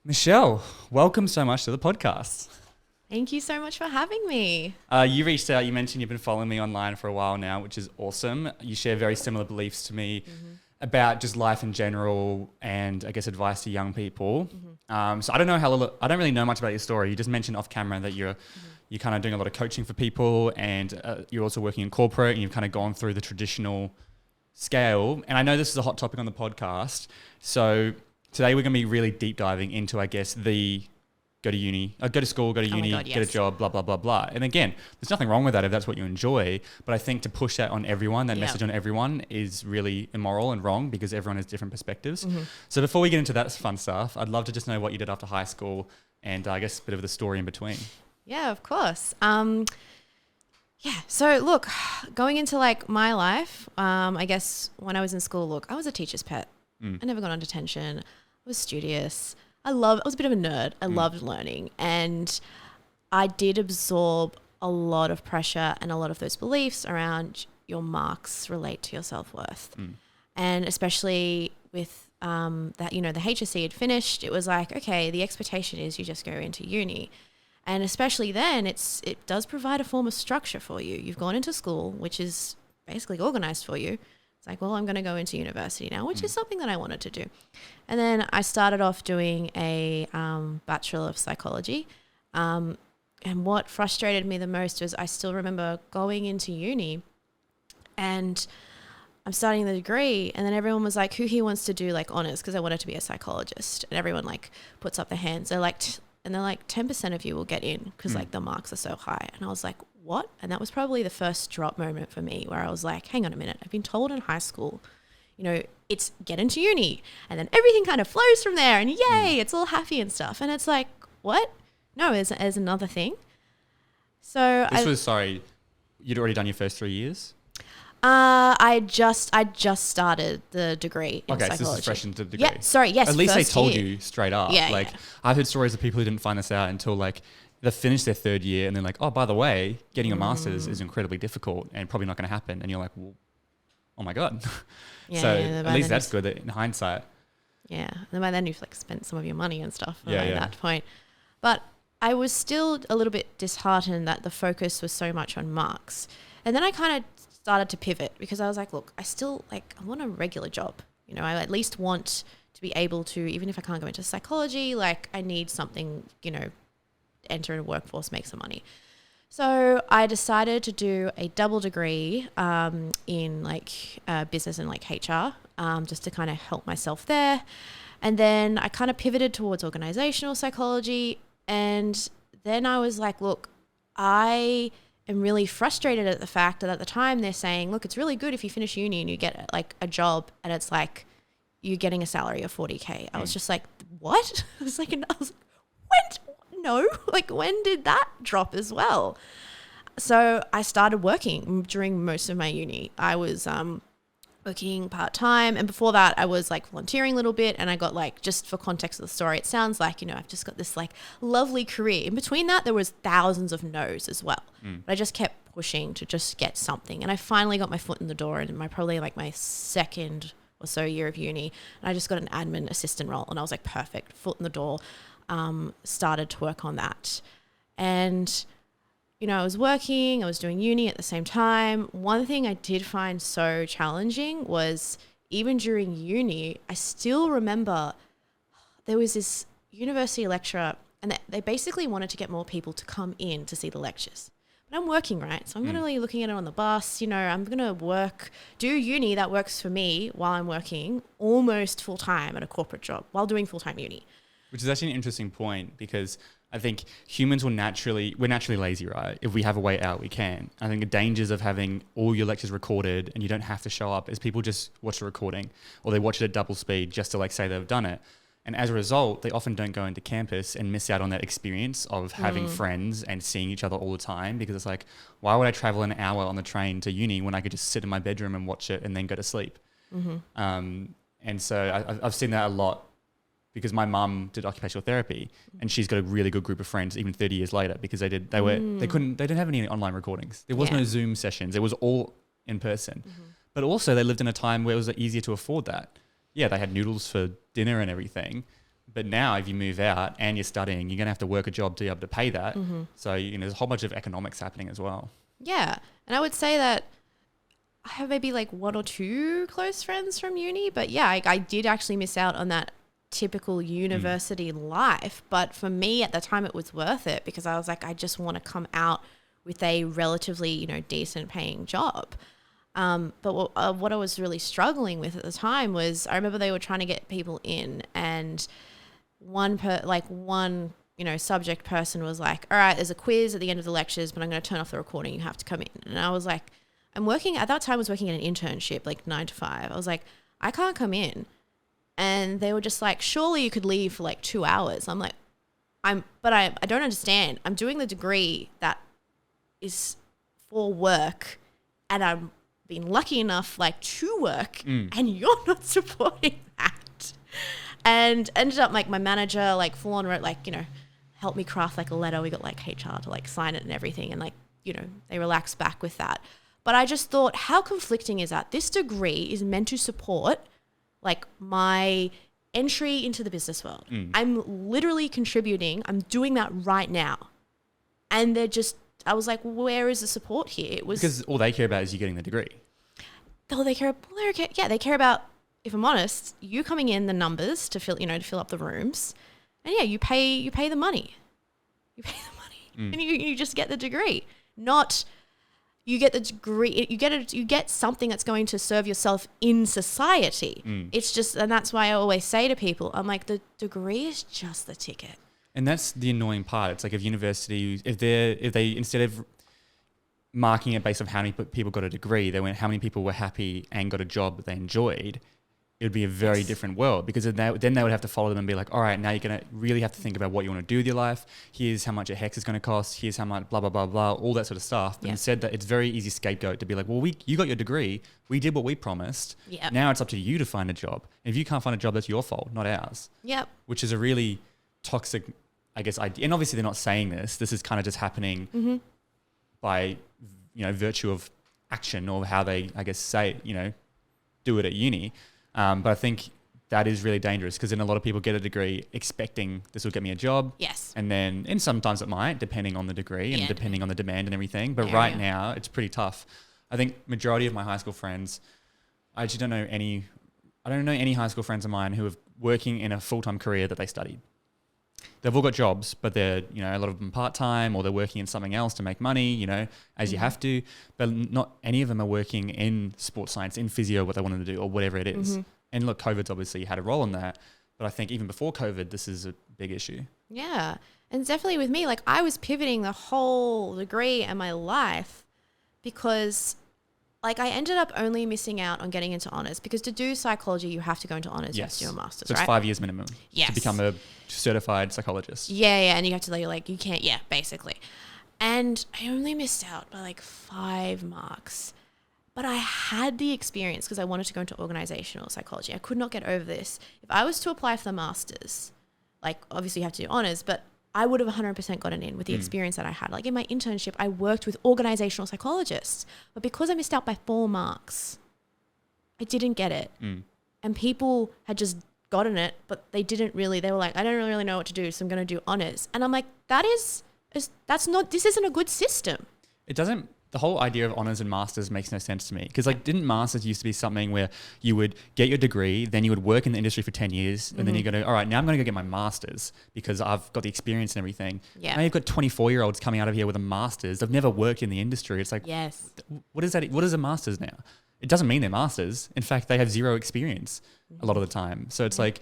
Michelle, welcome so much to the podcast. Thank you so much for having me. You reached out, you mentioned you've been following me online for a while now, which is awesome. You share very similar beliefs to me about just life in general and I guess advice to young people. So I don't really know much about your story. You just mentioned off camera that you're kind of doing a lot of coaching for people and you're also working in corporate and you've kind of gone through the traditional scale. And I know this is a hot topic on the podcast. So today we're going to be really deep diving into, I guess, the go to uni, go to school, go to uni, get a job, blah, blah, blah, blah. And again, there's nothing wrong with that if that's what you enjoy. But I think to push that on everyone, that message on everyone is really immoral and wrong because everyone has different perspectives. So before we get into that fun stuff, I'd love to just know what you did after high school and I guess a bit of the story in between. Yeah, of course. So look, going into like my life, I guess when I was in school, look, I was a teacher's pet. I never got on detention. I was studious. I was a bit of a nerd. I loved learning, and I did absorb a lot of pressure and a lot of those beliefs around your marks relate to your self-worth. And especially with that, the HSC had finished, it was like, okay, the expectation is you just go into uni. And especially then, it does provide a form of structure for you. You've gone into school, which is basically organized for you. It's like, well, I'm going to go into university now, which is something that I wanted to do. And then I started off doing a Bachelor of Psychology. And what frustrated me the most was I still remember going into uni and I'm starting the degree, and then everyone was like, who here wants to do like honors? Because I wanted to be a psychologist. And everyone like puts up their hands. They're like, 10% of you will get in because like the marks are so high. And I was like, what? And that was probably the first drop moment for me where I was like, hang on a minute. I've been told in high school, it's get into uni and then everything kind of flows from there and yay, it's all happy and stuff. And it's like, what? No, there's another thing. So you'd already done your first 3 years? I just started the degree in psychology. So this is fresh into the degree. Yeah, sorry, yes. At least they told you straight up. Yeah, I've heard stories of people who didn't find this out until like they finished their third year and they're like, oh, by the way, getting a master's is incredibly difficult and probably not going to happen. And you're like, well, oh my God. At least that's good in hindsight. Yeah. And by then you've like spent some of your money and stuff at that point. But I was still a little bit disheartened that the focus was so much on marks. And then I kind of started to pivot because I was like, look, I want a regular job. I at least want to be able to, even if I can't go into psychology, like I need something, enter in a workforce, make some money. So I decided to do a double degree in like business and like HR just to kind of help myself there. And then I kind of pivoted towards organizational psychology. And then I was like, look, I am really frustrated at the fact that at the time they're saying, look, it's really good if you finish uni and you get like a job and it's like you're getting a salary of 40K. I was just like, what? I was like, when? No, like when did that drop as well? So I started working during most of my uni. I was working part-time, and before that I was like volunteering a little bit, and I got like, just for context of the story, it sounds like, I've just got this like lovely career. In between that there was thousands of no's as well. But I just kept pushing to just get something, and I finally got my foot in the door in probably like my second or so year of uni, and I just got an admin assistant role, and I was like, perfect, foot in the door. Started to work on that, and I was working, I was doing uni at the same time. One thing I did find so challenging was even during uni, I still remember there was this university lecturer, and they basically wanted to get more people to come in to see the lectures. But I'm working, right? So I'm going to be looking at it on the bus. I'm going to do uni that works for me while I'm working almost full time at a corporate job while doing full time uni. Which is actually an interesting point because I think humans we're naturally lazy, right? If we have a way out, we can. I think the dangers of having all your lectures recorded and you don't have to show up is people just watch the recording or they watch it at double speed just to like say they've done it. And as a result, they often don't go into campus and miss out on that experience of having friends and seeing each other all the time, because it's like, why would I travel an hour on the train to uni when I could just sit in my bedroom and watch it and then go to sleep? And so I've seen that a lot because my mum did occupational therapy and she's got a really good group of friends even 30 years later because they didn't have any online recordings. There was no Zoom sessions. It was all in person. But also they lived in a time where it was easier to afford that. Yeah, they had noodles for dinner and everything, But now if you move out and you're studying, you're going to have to work a job to be able to pay that. So, there's a whole bunch of economics happening as well. Yeah. And I would say that I have maybe like 1 or 2 close friends from uni, but yeah, I did actually miss out on that typical university life. But for me at the time, it was worth it because I was like, I just want to come out with a relatively, decent paying job. But what I was really struggling with at the time was I remember they were trying to get people in, and one subject person was like, all right, there's a quiz at the end of the lectures, but I'm going to turn off the recording. You have to come in. And I was like, at that time I was working at an internship, like 9 to 5. I was like, I can't come in. And they were just like, surely you could leave for like 2 hours. I'm like, I don't understand. I'm doing the degree that is for work, and I'm being lucky enough like to work, and you're not supporting that. And ended up like my manager like full on wrote like, helped me craft like a letter. We got like HR to like sign it and everything, and like, they relaxed back with that. But I just thought, how conflicting is that? This degree is meant to support like my entry into the business world. I'm literally contributing. I'm doing that right now. And I was like, where is the support here? It was because all they care about is you getting the degree. They care about, if I'm honest, you coming in, the numbers to fill up the rooms. And yeah, you pay the money. You pay the money and you just get the degree. Not you get the degree, you get something that's going to serve yourself in society. It's just, and that's why I always say to people, I'm like, the degree is just the ticket. And that's the annoying part. It's like if university, if they instead of marking it based on how many people got a degree, they went how many people were happy and got a job that they enjoyed, it would be a very different world, because then they would have to follow them and be like, all right, now you're going to really have to think about what you want to do with your life. Here's how much a HEX is going to cost. Here's how much blah, blah, blah, blah, all that sort of stuff. But instead that it's very easy scapegoat to be like, well, you got your degree. We did what we promised. Yep. Now it's up to you to find a job. And if you can't find a job, that's your fault, not ours. Yep. Which is a really toxic, I guess, idea. And obviously they're not saying this. This is kind of just happening by, virtue of action, or how they, I guess, say, do it at uni. But I think that is really dangerous, because then a lot of people get a degree expecting this will get me a job. Yes. And sometimes it might, depending on the degree and depending on the demand and everything. But right now it's pretty tough. I think majority of my high school friends, I don't know any high school friends of mine who are working in a full-time career that they studied. They've all got jobs, but they're, a lot of them part-time, or they're working in something else to make money, as you have to. But not any of them are working in sports science, in physio, what they wanted to do, or whatever it is. And look, COVID's obviously had a role in that. But I think even before COVID, this is a big issue. Yeah. And definitely with me, like I was pivoting the whole degree and my life, because like I ended up only missing out on getting into honours, because to do psychology, you have to go into honours. You have to do a master's, so it's 5 years minimum to become a certified psychologist. Yeah. And you have to you can't, basically. And I only missed out by like 5 marks. But I had the experience because I wanted to go into organisational psychology. I could not get over this. If I was to apply for the master's, like obviously you have to do honours, but I would have 100% gotten in with the experience that I had. Like in my internship, I worked with organisational psychologists. But because I missed out by 4 marks, I didn't get it. And people had just gotten it, but they were like, I don't really know what to do, so I'm going to do honours. And I'm like, this isn't a good system. It doesn't. The whole idea of honours and masters makes no sense to me, because didn't masters used to be something where you would get your degree, then you would work in the industry for 10 years, and then you go to, all right, now I'm going to go get my masters because I've got the experience and everything. Yeah. Now you've got 24-year-olds coming out of here with a masters. They've never worked in the industry. It's like, what is that? What is a masters now? It doesn't mean they're masters. In fact, they have zero experience a lot of the time. So it's like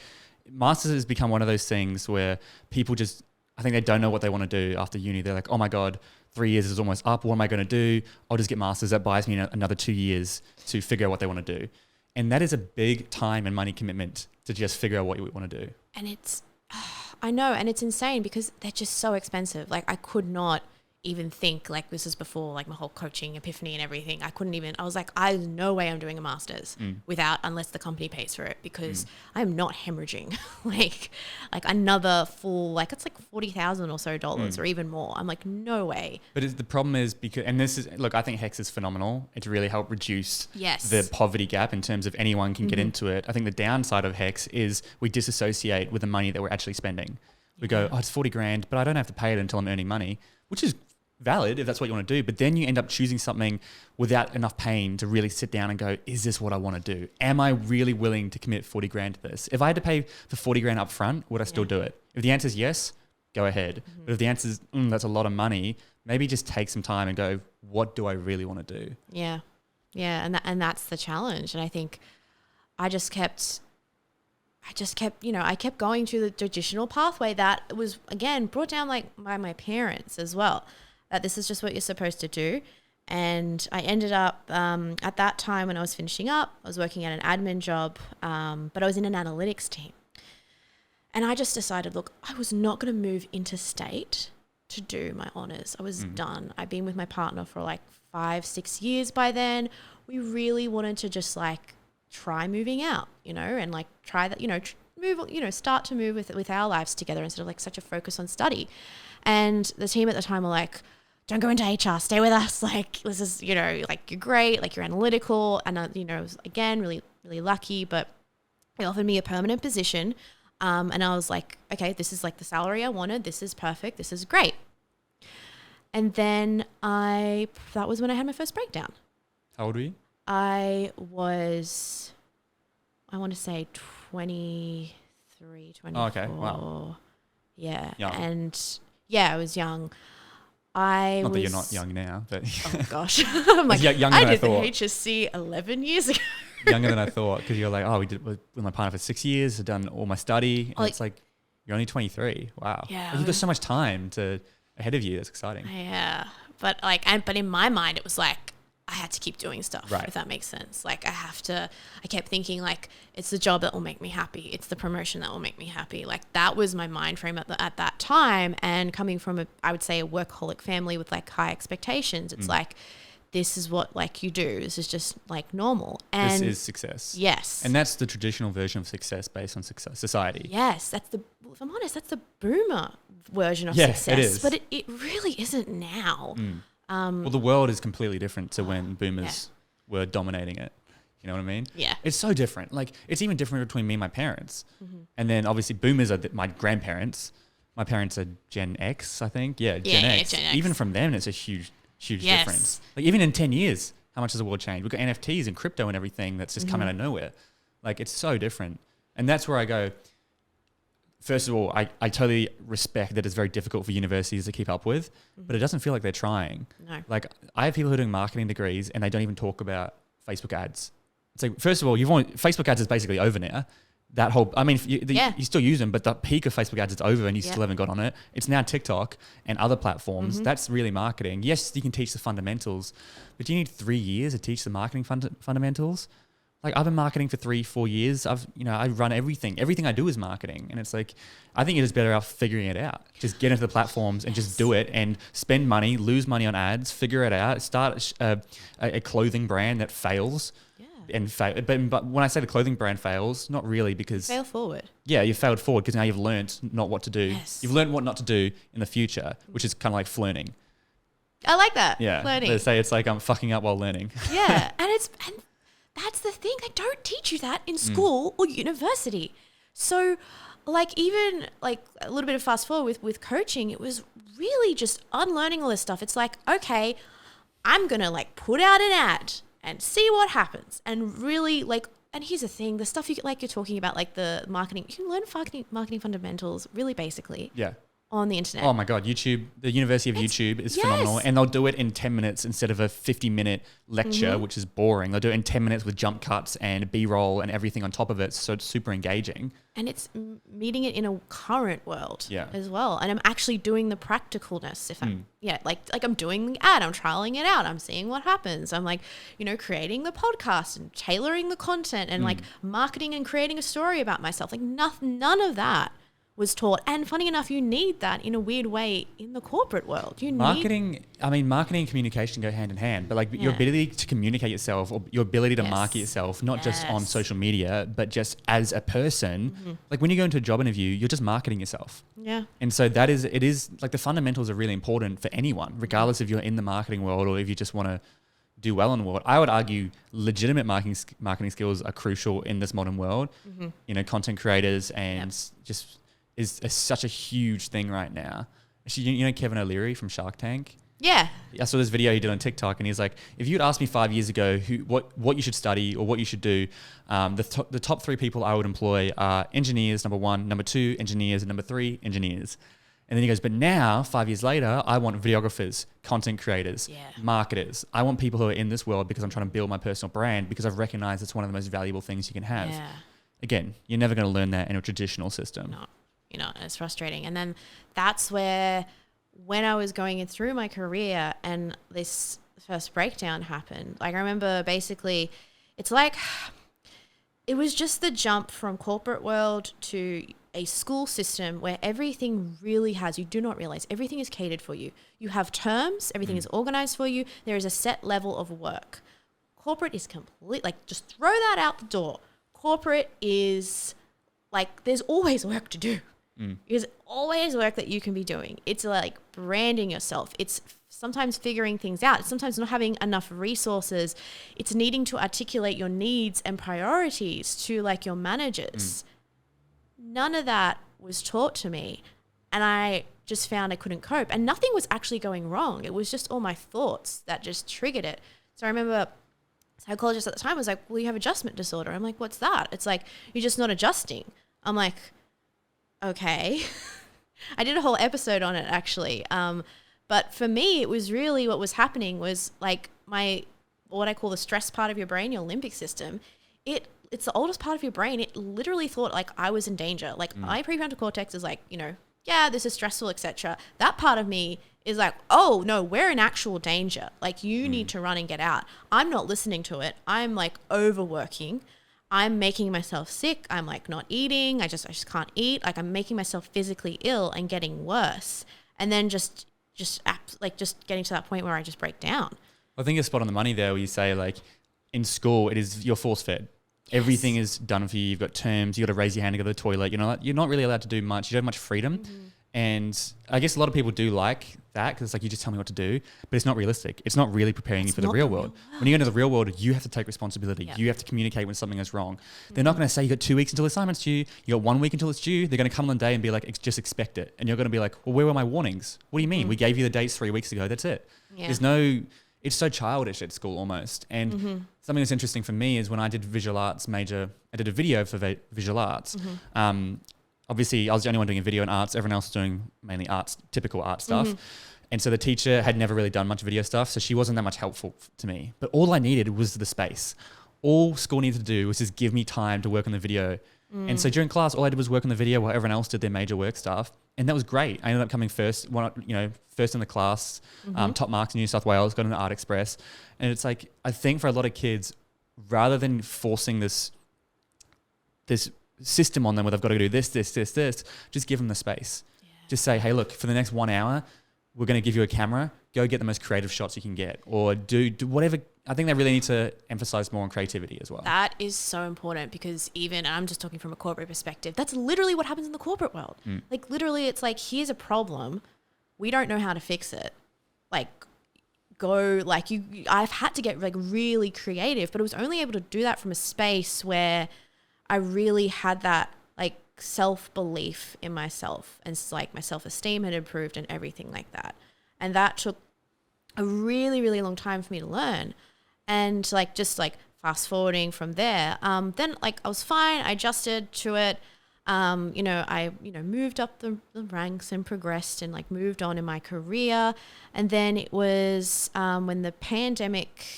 masters has become one of those things where people just, I think they don't know what they want to do after uni. They're like, oh my God, 3 years is almost up. What am I going to do? I'll just get masters. That buys me another 2 years to figure out what they want to do. And that is a big time and money commitment to just figure out what you want to do. And I know, and it's insane because they're just so expensive. Like I could not even think, like, this is before like my whole coaching epiphany and everything. I was like, there's no way I'm doing a master's unless the company pays for it, because I'm not hemorrhaging like another full, like, it's like $40,000 or so or even more. I'm like, no way. But the problem is because, and this is, look, I think Hex is phenomenal. It's really helped reduce the poverty gap in terms of anyone can get into it. I think the downside of Hex is we disassociate with the money that we're actually spending. We go, it's 40 grand, but I don't have to pay it until I'm earning money, which is valid if that's what you want to do. But then you end up choosing something without enough pain to really sit down and go, is this what I want to do? Am I really willing to commit 40 grand to this? If I had to pay the 40 grand up front, would I still do it? If the answer is yes, go ahead. But if the answer is, that's a lot of money, maybe just take some time and go, what do I really want to do? Yeah. Yeah. And that's the challenge. And I think I kept going through the traditional pathway that was, again, brought down like by my parents as well, that this is just what you're supposed to do. And I ended up, at that time when I was finishing up, I was working at an admin job, but I was in an analytics team. And I just decided, look, I was not going to move interstate to do my honours. I was done. I'd been with my partner for like 5-6 years by then. We really wanted to just like try moving out, and like try that, start to move with our lives together instead of like such a focus on study. And the team at the time were like, don't go into HR, stay with us. Like, this is, like, you're great, like you're analytical. And, I was, again, really, really lucky, but they offered me a permanent position. And I was like, okay, this is like the salary I wanted. This is perfect. This is great. And then that was when I had my first breakdown. How old were you? I want to say 23, 24. Oh, okay. Wow. Yeah. Young. And I was young. Not that you're not young now, but oh gosh, I'm like, younger than I did thought. the HSC 11 years ago. Younger than I thought, because you're like, we did with my partner for 6 years. I've done all my study, and it's like you're only 23. Wow, yeah, you've got so much time ahead of you. That's exciting. Yeah, but but in my mind, it was like I had to keep doing stuff, right. If that makes sense. Like I kept thinking like, it's the job that will make me happy. It's the promotion that will make me happy. Like that was my mind frame at that time. And coming from I would say a workaholic family with like high expectations, it's like, this is what like you do. This is just like normal. And this is success. Yes. And that's the traditional version of success based on society. Yes. If I'm honest, that's the boomer version of success. It is. But it really isn't now. Well, the world is completely different to when boomers were dominating it. You know what I mean? Yeah. It's so different. Like, it's even different between me and my parents. And then, obviously, boomers are my grandparents. My parents are Gen X, I think. Yeah, Gen X. Gen X. Even from them, it's a huge difference. Like, even in 10 years, how much has the world changed? We've got NFTs and crypto and everything that's just come out of nowhere. Like, it's so different. And that's where I go, first of all, I totally respect that it's very difficult for universities to keep up with, but it doesn't feel like they're trying. No. Like, I have people who are doing marketing degrees and they don't even talk about Facebook ads. It's like, first of all, Facebook ads is basically over now. That whole, I mean, you still use them, but the peak of Facebook ads is over and you still haven't got on it. It's now TikTok and other platforms. That's really marketing. Yes, you can teach the fundamentals, but do you need 3 years to teach the marketing fundamentals? Like, I've been marketing for 3-4 years. I run everything. Everything I do is marketing. And it's like, I think it is better off figuring it out. Just get into the platforms and just do it and spend money, lose money on ads, figure it out, start a clothing brand that fails. But when I say the clothing brand fails, not really, because fail forward. Yeah, you failed forward because now you've learned not what to do. Yes. You've learned what not to do in the future, which is kind of like flirting. I like that. Yeah, flirting. They say it's like I'm fucking up while learning. Yeah, and that's the thing. They don't teach you that in school or university. So, like, even like a little bit of fast forward with coaching, it was really just unlearning all this stuff. It's like, okay, I'm gonna like put out an ad and see what happens. And really, like, and here's the thing, the stuff you're talking about, like the marketing, you can learn marketing fundamentals really basically on the internet. Oh my God, YouTube, the University of YouTube is phenomenal. And they'll do it in 10 minutes instead of a 50-minute lecture, which is boring. They'll do it in 10 minutes with jump cuts and B-roll and everything on top of it. So it's super engaging. And it's meeting it in a current world as well. And I'm actually doing the practicalness. If I'm, like I'm doing the ad, I'm trialing it out. I'm seeing what happens. I'm like, creating the podcast and tailoring the content and like marketing and creating a story about myself. Like none of that was taught. And funny enough, you need that in a weird way in the corporate world. Marketing and communication go hand in hand, but like your ability to communicate yourself or your ability to market yourself, not just on social media, but just as a person, like when you go into a job interview, you're just marketing yourself. Yeah. And so it is like the fundamentals are really important for anyone, regardless if you're in the marketing world or if you just want to do well in the world. I would argue legitimate marketing skills are crucial in this modern world. You know, content creators and just is such a huge thing right now. Actually, you know Kevin O'Leary from Shark Tank? Yeah. I saw this video he did on TikTok, and he's like, if you'd asked me 5 years ago what you should study or what you should do, the top 3 people I would employ are engineers, number 1, number 2, engineers, and number 3, engineers. And then he goes, but now, 5 years later, I want videographers, content creators, marketers. I want people who are in this world because I'm trying to build my personal brand because I've recognized it's one of the most valuable things you can have. Yeah. Again, you're never going to learn that in a traditional system. No. You know, it's frustrating. And then that's where, when I was going through my career and this first breakdown happened, like I remember basically, it's like, it was just the jump from corporate world to a school system where everything really you do not realize everything is catered for you. You have terms, everything is organized for you. There is a set level of work. Corporate is complete, like just throw that out the door. Corporate is like, there's always work to do. There's always work that you can be doing. It's like branding yourself. It's sometimes figuring things out. It's sometimes not having enough resources. It's needing to articulate your needs and priorities to like your managers. None of that was taught to me. And I just found I couldn't cope. And nothing was actually going wrong. It was just all my thoughts that just triggered it. So I remember psychologist at the time was like, well, you have adjustment disorder. I'm like, what's that? It's like, you're just not adjusting. I'm like, okay. I did a whole episode on it actually. But for me, it was really what was happening was like what I call the stress part of your brain, your limbic system. It's the oldest part of your brain. It literally thought like I was in danger. Like my prefrontal cortex is like, you know, yeah, this is stressful, etc. That part of me is like, oh no, we're in actual danger. Like you need to run and get out. I'm not listening to it. I'm like overworking. I'm making myself sick. I'm like not eating. I just can't eat. Like I'm making myself physically ill and getting worse. And then just getting to that point where I just break down. I think you're spot on the money there where you say like in school, you're force fed. Yes. Everything is done for you. You've got terms. You got to raise your hand to go to the toilet. You're not really allowed to do much. You don't have much freedom. And I guess a lot of people do like that because it's like, you just tell me what to do, but it's not realistic. It's not really preparing you for the real world. When you go into the real world, you have to take responsibility. Yep. You have to communicate when something is wrong. They're not going to say you got 2 weeks until the assignment's due. You got 1 week until it's due. They're going to come on the day and be like, just expect it. And you're going to be like, well, where were my warnings? What do you mean? We gave you the dates 3 weeks ago. That's it. Yeah. It's so childish at school almost. And something that's interesting for me is when I did visual arts major, I did a video for visual arts. Obviously, I was the only one doing a video in arts. Everyone else was doing mainly arts, typical art stuff. And so the teacher had never really done much video stuff, so she wasn't that much helpful to me. But all I needed was the space. All school needed to do was just give me time to work on the video. And so during class, all I did was work on the video while everyone else did their major work stuff. And that was great. I ended up coming first in the class, top marks in New South Wales, got an Art Express. And it's like, I think for a lot of kids, rather than forcing this system on them where they've got to do this, just give them the space. Yeah. Just say, hey, look, for the next 1 hour, we're going to give you a camera, go get the most creative shots you can get, or do whatever. I think they really need to emphasize more on creativity as well. That is so important because even, I'm just talking from a corporate perspective, that's literally what happens in the corporate world. Like literally it's like, here's a problem. We don't know how to fix it. Like I've had to get like really creative, but I was only able to do that from a space where I really had that like self-belief in myself, and it's like my self-esteem had improved and everything like that. And that took a really, really long time for me to learn. And like, just like fast forwarding from there, then like I was fine. I adjusted to it. I moved up the ranks and progressed and like moved on in my career. And then it was when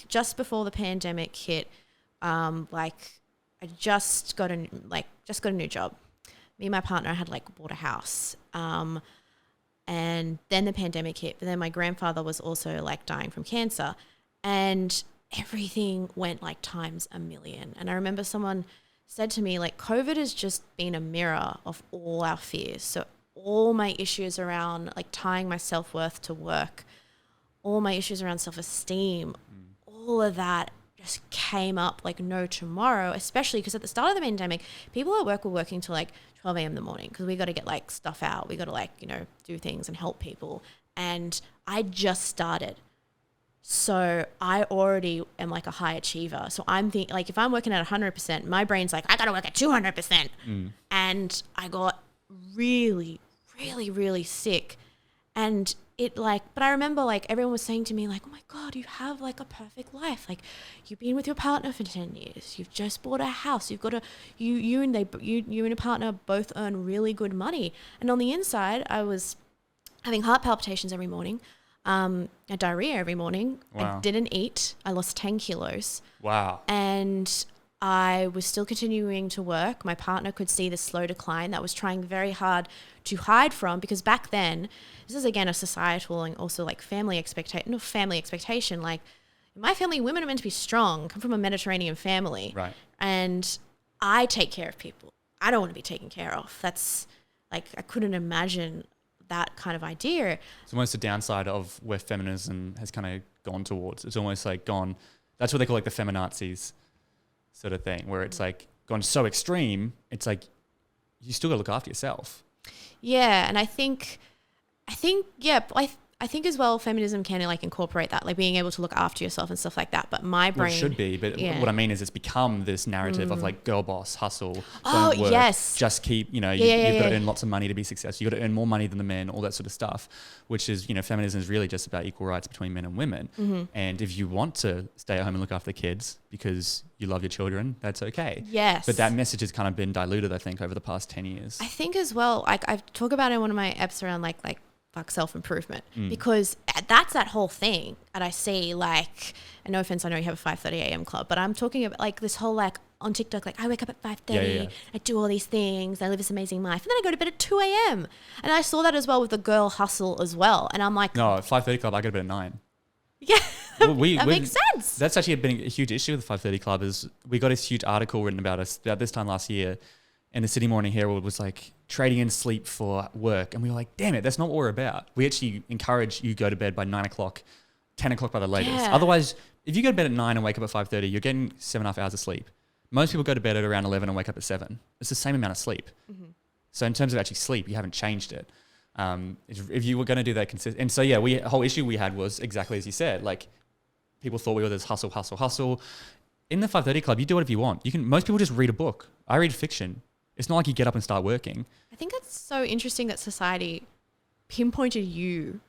just before the pandemic hit, I just got a new job. Me and my partner had like bought a house. And then the pandemic hit, but then my grandfather was also like dying from cancer, and everything went like times a million. And I remember someone said to me, like, COVID has just been a mirror of all our fears. So all my issues around like tying my self-worth to work, all my issues around self-esteem, all of that just came up like no tomorrow, especially because at the start of the pandemic, people at work were working till like 12 a.m. in the morning because we got to get like stuff out. We got to like, you know, do things and help people. And I just started. So I already am like a high achiever. So I'm thinking like if I'm working at 100%, my brain's like, I got to work at 200%. And I got really, really, really sick. And it like, but I remember like everyone was saying to me like, oh my God, you have like a perfect life. Like you've been with your partner for 10 years. You've just bought a house. You've got you and a partner both earn really good money. And on the inside, I was having heart palpitations every morning, a diarrhea every morning. Wow. I didn't eat. I lost 10 kilos. Wow. And I was still continuing to work. My partner could see the slow decline that I was trying very hard to hide from, because back then, this is again a societal and also like family expectation. Like in my family, women are meant to be strong, come from a Mediterranean family. Right. And I take care of people. I don't want to be taken care of. That's like, I couldn't imagine that kind of idea. It's almost the downside of where feminism has kind of gone towards. It's almost like gone, that's what they call like the feminazis sort of thing, where it's like gone so extreme, it's like you still got to look after yourself. Yeah, and I think I think as well feminism can like incorporate that, like being able to look after yourself and stuff like that. But my brain... Well, it should be, but what I mean is it's become this narrative of like girl boss, hustle, oh, don't work, yes. just keep, you know, you've got to earn lots of money to be successful. You've got to earn more money than the men, all that sort of stuff, which is, you know, feminism is really just about equal rights between men and women. And if you want to stay at home and look after the kids because you love your children, that's okay. Yes. But that message has kind of been diluted, I think, over the past 10 years. I think as well, like I talk about in one of my eps around like self-improvement, because that's that whole thing. And I see like, and no offense, I know you have a 5:30 a.m. club, but I'm talking about like this whole like on TikTok, like I wake up at 5:30, I do all these things, I live this amazing life, and then I go to bed at 2 a.m. And I saw that as well with the girl hustle as well. And I'm like, no, 5:30 club, I go to bed at 9. Yeah, Well, that makes sense. That's actually been a huge issue with the 5:30 club. Is we got this huge article written about us about this time last year, and the Sydney Morning Herald was like trading in sleep for work, and we were like, damn it, that's not what we're about. We actually encourage you go to bed by 9 o'clock, 10 o'clock by the latest. Yeah. Otherwise, if you go to bed at 9 and wake up at 5:30, you're getting 7.5 hours of sleep. Most people go to bed at around 11 and wake up at 7. It's the same amount of sleep. So in terms of actually sleep, you haven't changed it. If you were going to do that consistent, and so yeah, a whole issue we had was exactly as you said. Like people thought we were this hustle. In the 5:30 club, you do whatever you want. Most people just read a book. I read fiction. It's not like you get up and start working. I think it's so interesting that society pinpointed you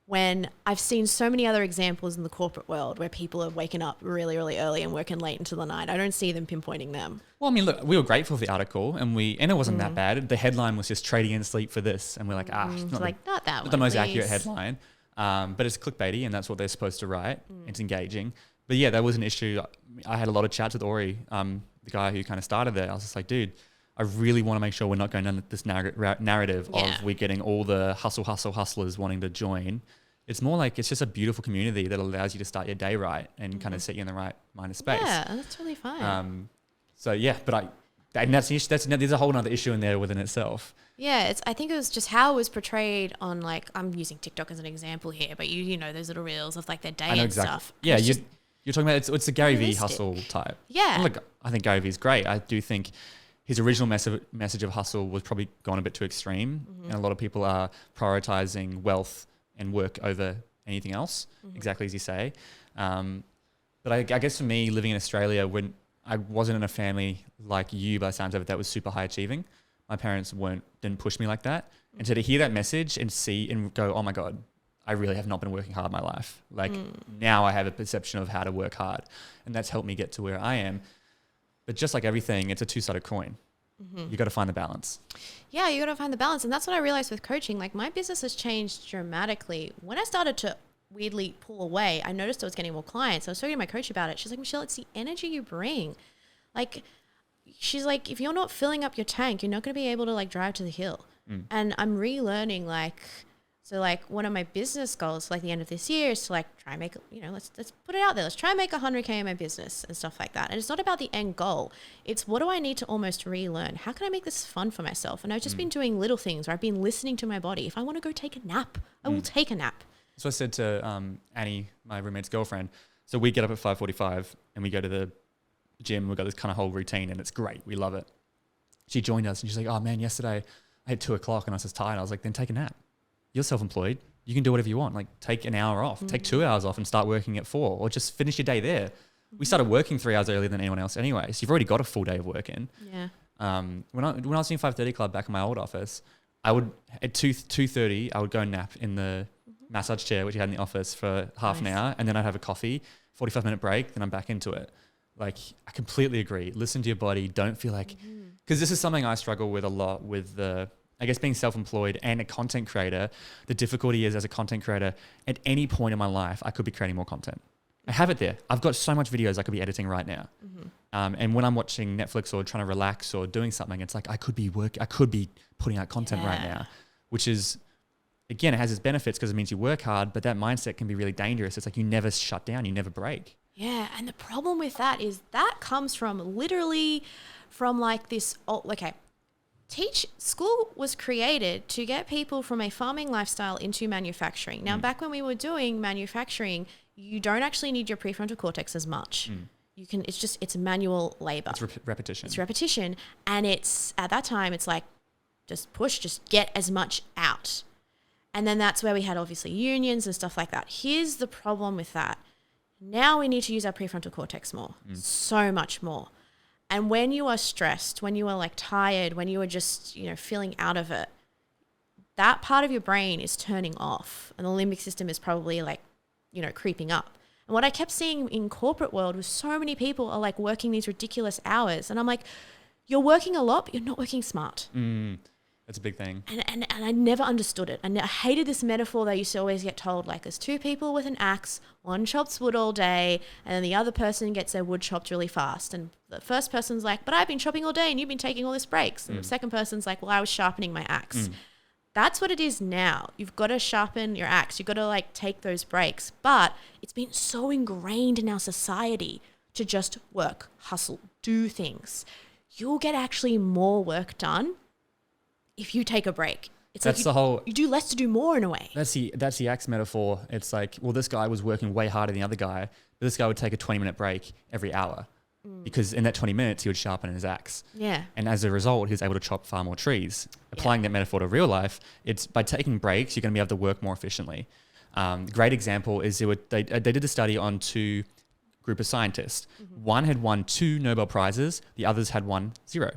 when I've seen so many other examples in the corporate world where people are waking up really, really early and working late into the night. I don't see them pinpointing them. Well, I mean, look, we were grateful for the article, and it wasn't that bad. The headline was just trading in sleep for this, and we're like, not the most accurate headline, but it's clickbaity, and that's what they're supposed to write. It's engaging, but yeah, that was an issue. I had a lot of chats with Ori, the guy who kind of started there. I was just like, dude, I really want to make sure we're not going down this narrative of we're getting all the hustlers wanting to join. It's more like it's just a beautiful community that allows you to start your day right and kind of set you in the right mind of space. Yeah, that's really fine. So yeah, but there's a whole other issue in there within itself. Yeah, I think it was just how it was portrayed on, like, I'm using TikTok as an example here, but you know those little reels of like their day and stuff. Yeah, you're talking about it's the Gary Vee hustle type. Yeah. And look, I think Gary Vee's great. I do think his original message of hustle was probably gone a bit too extreme, and a lot of people are prioritizing wealth and work over anything else, exactly as you say. But I guess for me, living in Australia, when I wasn't in a family like you, by the sounds of it, that was super high achieving. My parents didn't push me like that. And so to hear that message and see and go, oh my God, I really have not been working hard in my life. Like now I have a perception of how to work hard, and that's helped me get to where I am. But just like everything, it's a two-sided coin. You got to find the balance. Yeah, you got to find the balance. And that's what I realized with coaching. Like my business has changed dramatically. When I started to weirdly pull away, I noticed I was getting more clients. I was talking to my coach about it. She's like, Michelle, it's the energy you bring. Like, she's like, if you're not filling up your tank, you're not going to be able to like drive to the hill. And I'm relearning like So like one of my business goals, like the end of this year, is to like try and make, let's put it out there. Let's try and make 100K in my business and stuff like that. And it's not about the end goal. It's what do I need to almost relearn? How can I make this fun for myself? And I've just been doing little things where I've been listening to my body. If I want to go take a nap, I will take a nap. So I said to Annie, my roommate's girlfriend, so we get up at 5:45 and we go to the gym. We've got this kind of whole routine and it's great. We love it. She joined us and she's like, oh man, yesterday I had 2 o'clock and I was just tired. I was like, then take a nap. You're self-employed. You can do whatever you want. Like take an hour off, take 2 hours off and start working at 4 or just finish your day there. We started working 3 hours earlier than anyone else anyway. So you've already got a full day of working. Yeah. When I was doing 5:30 club back in my old office, I would at 2:30, I would go nap in the massage chair, which you had in the office for half an hour. And then I'd have a coffee, 45-minute break. Then I'm back into it. Like I completely agree. Listen to your body. Don't feel like, because this is something I struggle with a lot with I guess being self-employed and a content creator. The difficulty is as a content creator, at any point in my life, I could be creating more content. I have it there. I've got so much videos I could be editing right now. And when I'm watching Netflix or trying to relax or doing something, it's like I could be putting out content right now, which is, again, it has its benefits because it means you work hard, but that mindset can be really dangerous. It's like you never shut down, you never break. Yeah, and the problem with that is that comes from literally from like this, school was created to get people from a farming lifestyle into manufacturing. Now, back when we were doing manufacturing, you don't actually need your prefrontal cortex as much. You can, it's manual labor. It's repetition. It's repetition. And it's, at that time, it's like, just push, just get as much out. And then that's where we had obviously unions and stuff like that. Here's the problem with that. Now we need to use our prefrontal cortex more, so much more. And when you are stressed, when you are like tired, when you are just, feeling out of it, that part of your brain is turning off and the limbic system is probably like, creeping up. And what I kept seeing in corporate world was so many people are like working these ridiculous hours. And I'm like, you're working a lot, but you're not working smart. That's a big thing. And I never understood it. I hated this metaphor that I used to always get told, like there's two people with an axe, one chops wood all day, and then the other person gets their wood chopped really fast. And the first person's like, but I've been chopping all day and you've been taking all this breaks. And the second person's like, well, I was sharpening my axe. That's what it is now. You've got to sharpen your axe. You've got to like take those breaks. But it's been so ingrained in our society to just work, hustle, do things. You'll get actually more work done if you take a break. It's that's like you do less to do more in a way. That's the axe metaphor. It's like, well, this guy was working way harder than the other guy, but this guy would take a 20-minute break every hour because in that 20 minutes he would sharpen his axe. Yeah. And as a result, he was able to chop far more trees. Applying that metaphor to real life, it's by taking breaks, you're going to be able to work more efficiently. Great example is they did a study on two group of scientists. One had won 2 Nobel Prizes, the others had won 0.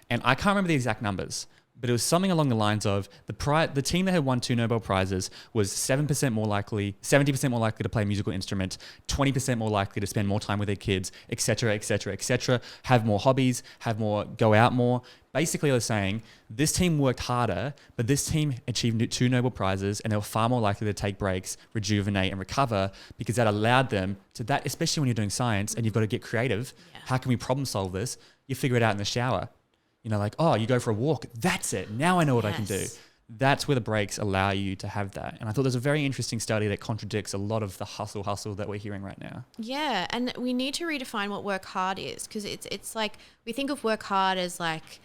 And I can't remember the exact numbers, but it was something along the lines of the team that had won 2 Nobel Prizes was 70% more likely to play a musical instrument, 20% more likely to spend more time with their kids, etc., have more hobbies, go out more. Basically, they're saying this team worked harder, but this team achieved 2 Nobel Prizes and they were far more likely to take breaks, rejuvenate and recover because that allowed them to that, especially when you're doing science and you've got to get creative. Yeah. How can we problem solve this? You figure it out in the shower. Like, oh, you go for a walk. That's it. Now I know what I can do. That's where the breaks allow you to have that. And I thought there's a very interesting study that contradicts a lot of the hustle that we're hearing right now. Yeah. And we need to redefine what work hard is because it's like we think of work hard as like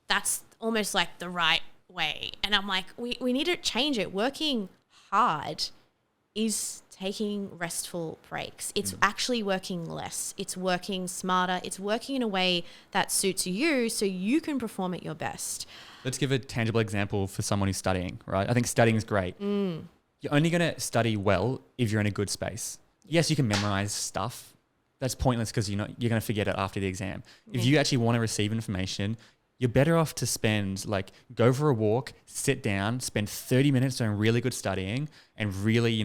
that's almost like the right way. And I'm like, we need to change it. Working hard is taking restful breaks. It's actually working less. It's working smarter. It's working in a way that suits you so you can perform at your best. Let's give a tangible example for someone who's studying, right? I think studying is great. You're only going to study well if you're in a good space. Yes, you can memorize stuff. That's pointless because you're going to forget it after the exam. If you actually want to receive information, you're better off to go for a walk, sit down, spend 30 minutes doing really good studying and really,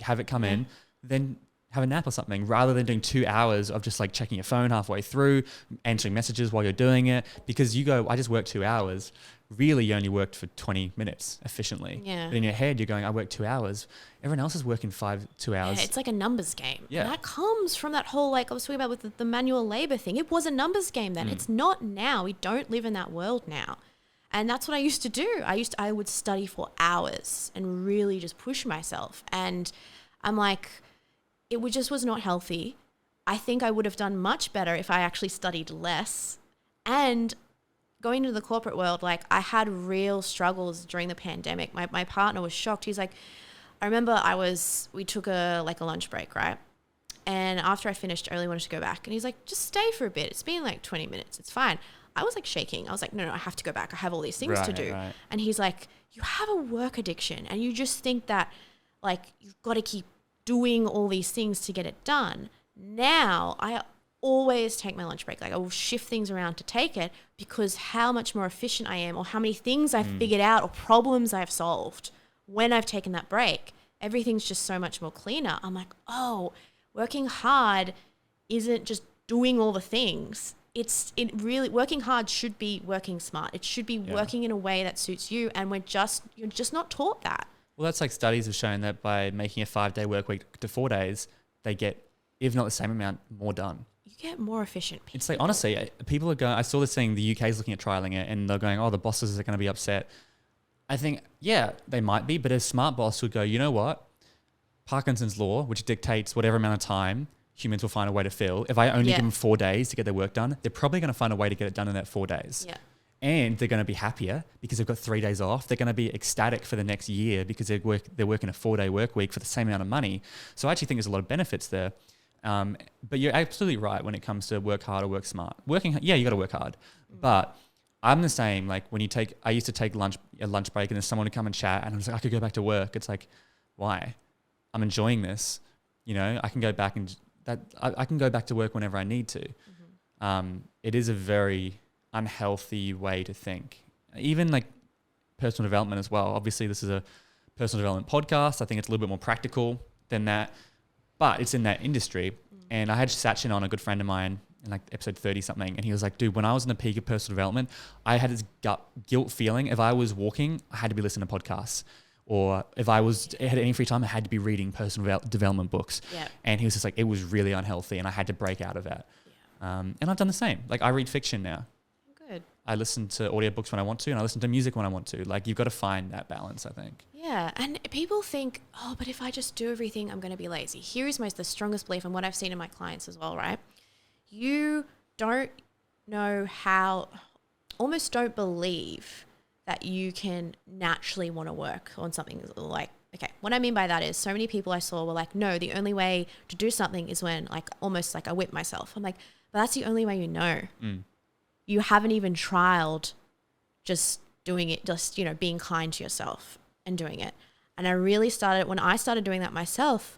have it come in, then have a nap or something rather than doing 2 hours of just like checking your phone halfway through, answering messages while you're doing it because you go, I just worked 2 hours. Really, you only worked for 20 minutes efficiently. Yeah. But in your head, you're going, I worked 2 hours. Everyone else is working 2 hours. Yeah, it's like a numbers game. Yeah. And that comes from that whole, like I was talking about with the manual labor thing. It was a numbers game then. It's not now. We don't live in that world now. And that's what I used to do. I would study for hours and really just push myself. And I'm like, just was not healthy. I think I would have done much better if I actually studied less. And going into the corporate world, like I had real struggles during the pandemic. My partner was shocked. He's like, I remember we took a lunch break, right? And after I finished, I really wanted to go back. And he's like, just stay for a bit. It's been like 20 minutes. It's fine. I was like shaking. I was like, no, I have to go back. I have all these things to do. Right. And he's like, you have a work addiction and you just think that like you've got to keep doing all these things to get it done. Now I always take my lunch break. Like I will shift things around to take it because how much more efficient I am or how many things I've figured out or problems I've solved when I've taken that break, everything's just so much more cleaner. I'm like, oh, working hard isn't just doing all the things. Working hard should be working smart. It should be working in a way that suits you. And you're just not taught that. Well, that's like studies have shown that by making a 5-day work week to 4 days, they get, if not the same amount, more done. You get more efficient people. It's like, honestly, people are going, I saw this thing, the UK is looking at trialing it and they're going, oh, the bosses are going to be upset. I think, yeah, they might be, but a smart boss would go, you know what? Parkinson's law, which dictates whatever amount of time humans will find a way to fill. If I only give them 4 days to get their work done, they're probably going to find a way to get it done in that 4 days. Yeah. And they're going to be happier because they've got 3 days off. They're going to be ecstatic for the next year because they're working a 4-day work week for the same amount of money. So I actually think there's a lot of benefits there. But you're absolutely right when it comes to work hard or work smart. You got to work hard. But I'm the same. Like I used to take a lunch break and there's someone to come and chat and I was like, I could go back to work. It's like, why? I'm enjoying this. You know, I can go back I can go back to work whenever I need to. It is a very unhealthy way to think. Even like personal development as well. Obviously, this is a personal development podcast. I think it's a little bit more practical than that, but it's in that industry. And I had Sachin on, a good friend of mine, in like episode 30 something, and he was like, dude, when I was in the peak of personal development, I had this guilt feeling. If I was walking, I had to be listening to podcasts. Or if I had any free time, I had to be reading personal development books. Yeah. And he was just like, it was really unhealthy and I had to break out of that. Yeah. And I've done the same. Like I read fiction now. Good. I listen to audiobooks when I want to and I listen to music when I want to. Like you've got to find that balance, I think. Yeah. And people think, oh, but if I just do everything, I'm going to be lazy. Here is the strongest belief and what I've seen in my clients as well, right? You don't know almost don't believe that you can naturally want to work on something. Like, okay, what I mean by that is so many people I saw were like, no, the only way to do something is when like almost like I whip myself. I'm like, but that's the only way you know. You haven't even trialed just doing it, just, you know, being kind to yourself and doing it. And I really started, when I started doing that myself,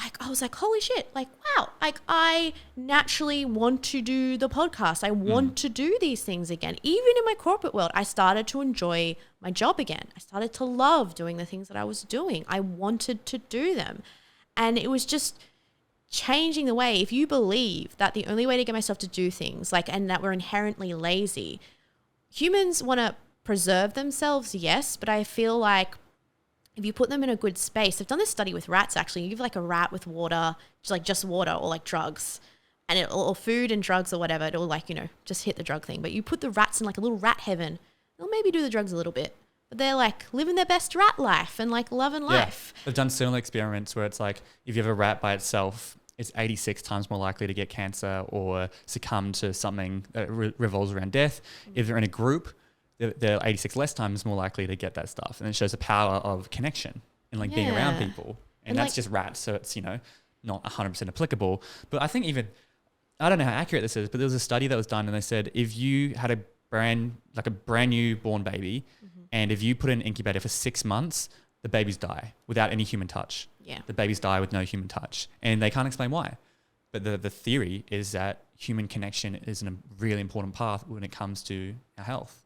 like I was like, holy shit, like, wow, like I naturally want to do the podcast. I want to do these things again. Even in my corporate world, I started to enjoy my job again. I started to love doing the things that I was doing. I wanted to do them. And it was just changing the way, if you believe that the only way to get myself to do things, like, and that we're inherently lazy, humans want to preserve themselves, yes, but I feel like if you put them in a good space, they've done this study with rats actually. You give like a rat with water, just water or like drugs, and or food and drugs or whatever, it'll like, you know, just hit the drug thing. But you put the rats in like a little rat heaven, they'll maybe do the drugs a little bit, but they're like living their best rat life and like loving life. They've done similar experiments where it's like if you have a rat by itself, it's 86 times more likely to get cancer or succumb to something that revolves around death. If they're in a group, they're 86 less times more likely to get that stuff. And it shows the power of connection and like being around people. And that's like, just rats. So it's, you know, not 100% applicable. But I think even, I don't know how accurate this is, but there was a study that was done and they said, if you had a brand new born baby and if you put it in an incubator for 6 months, the babies die without any human touch. Yeah. The babies die with no human touch. And they can't explain why. But the theory is that human connection is a really important part when it comes to our health.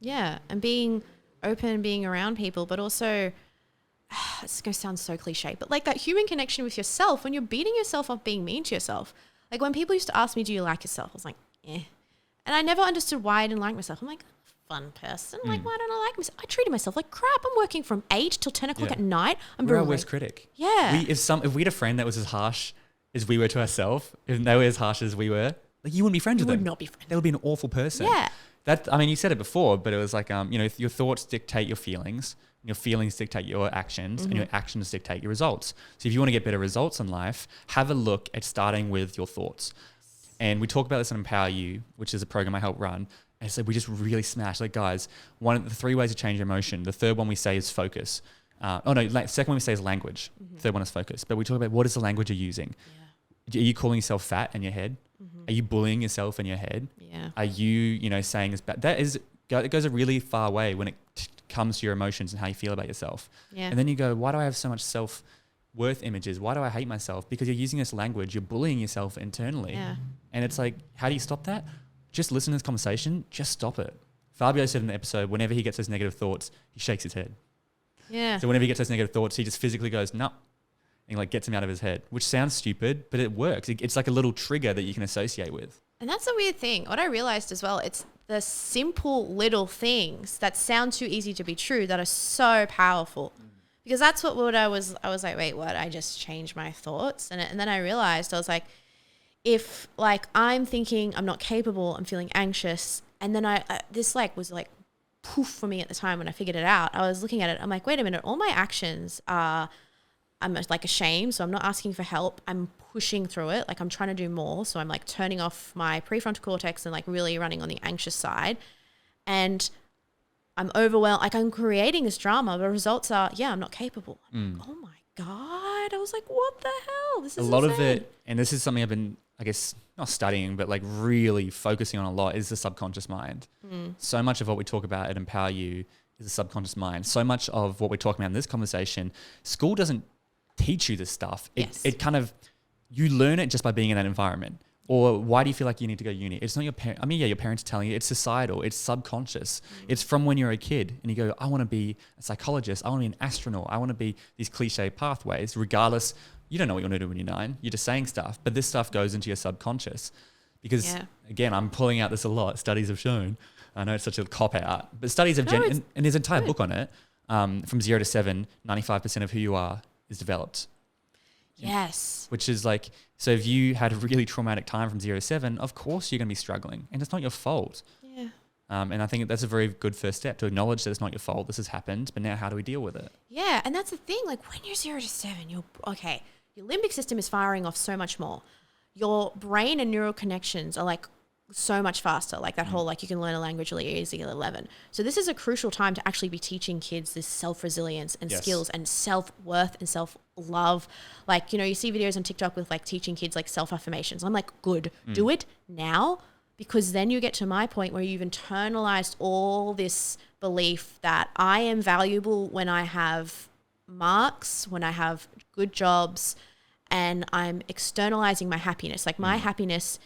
Yeah, and being open, being around people, but also, it's going to sound so cliche, but like that human connection with yourself when you're beating yourself up, being mean to yourself. Like when people used to ask me, do you like yourself? I was like, eh. And I never understood why I didn't like myself. I'm like, fun person. Like, why don't I like myself? I treated myself like crap. I'm working from 8 till 10 o'clock at night. We're our worst critic. Yeah. If we had a friend that was as harsh as we were to ourselves, if they were as harsh as we were, like you wouldn't be friends with them. You would not be friends. They would be an awful person. Yeah. You said it before, but it was like, your thoughts dictate your feelings. Your feelings dictate your actions, and your actions dictate your results. So if you want to get better results in life, have a look at starting with your thoughts. And we talk about this in Empower You, which is a program I help run. And so we just really smash, like, guys, one of the 3 ways to change emotion. The third one we say is focus. Second one we say is language. Third one is focus. But we talk about what is the language you're using. Yeah. Are you calling yourself fat in your head? Are you bullying yourself in your head? Yeah. Are you, saying it's bad? It goes a really far way when it comes to your emotions and how you feel about yourself. Yeah. And then you go, why do I have so much self-worth images? Why do I hate myself? Because you're using this language, you're bullying yourself internally. Yeah. And it's like, how do you stop that? Just listen to this conversation, just stop it. Fabio said in the episode, whenever he gets those negative thoughts, he shakes his head. Yeah. So whenever he gets those negative thoughts, he just physically goes, no, and like gets him out of his head, which sounds stupid, but it works. It's like a little trigger that you can associate with. And that's a weird thing. What I realized as well, it's the simple little things that sound too easy to be true that are so powerful. Because that's what I was like, wait, what? I just changed my thoughts. And then I realized, I was like, if like I'm thinking I'm not capable, I'm feeling anxious. And then this like was like poof for me at the time when I figured it out. I was looking at it. I'm like, wait a minute, all my actions are, I'm like ashamed. So I'm not asking for help. I'm pushing through it. Like I'm trying to do more. So I'm like turning off my prefrontal cortex and like really running on the anxious side. And I'm overwhelmed. Like I'm creating this drama. The results are, I'm not capable. Like, oh my God. I was like, what the hell? This is a lot insane. of it. And this is something I've been, I guess, not studying, but like really focusing on a lot is the subconscious mind. So much of what we talk about at Empower You is the subconscious mind. So much of what we're talking about in this conversation, school doesn't teach you this stuff. It kind of, you learn it just by being in that environment. Or why do you feel like you need to go to uni? It's not your parents. Your parents are telling you. It's societal. It's subconscious. It's from when you're a kid and you go, I want to be a psychologist. I want to be an astronaut. I want to be these cliche pathways. Regardless, you don't know what you're going to do when you're 9. You're just saying stuff. But this stuff goes into your subconscious. Because again, I'm pulling out this a lot. Studies have shown. I know it's such a cop out, but studies have and there's an entire book on it. From 0 to 7, 95% of who you are is developed. Yes. Which is like, so if you had a really traumatic time from 0 to 7, of course you're going to be struggling, and it's not your fault. Yeah. And I think that's a very good first step to acknowledge that it's not your fault. This has happened, but now how do we deal with it? Yeah. And that's the thing. Like when you're 0 to 7, your limbic system is firing off so much more. Your brain and neural connections are like so much faster. Like that whole, like you can learn a language really easy at 11. So this is a crucial time to actually be teaching kids this self-resilience and skills and self-worth and self-love. Like, you see videos on TikTok with like teaching kids like self-affirmations. I'm like, good, do it now, because then you get to my point where you've internalized all this belief that I am valuable when I have marks, when I have good jobs, and I'm externalizing my happiness. Like my happiness,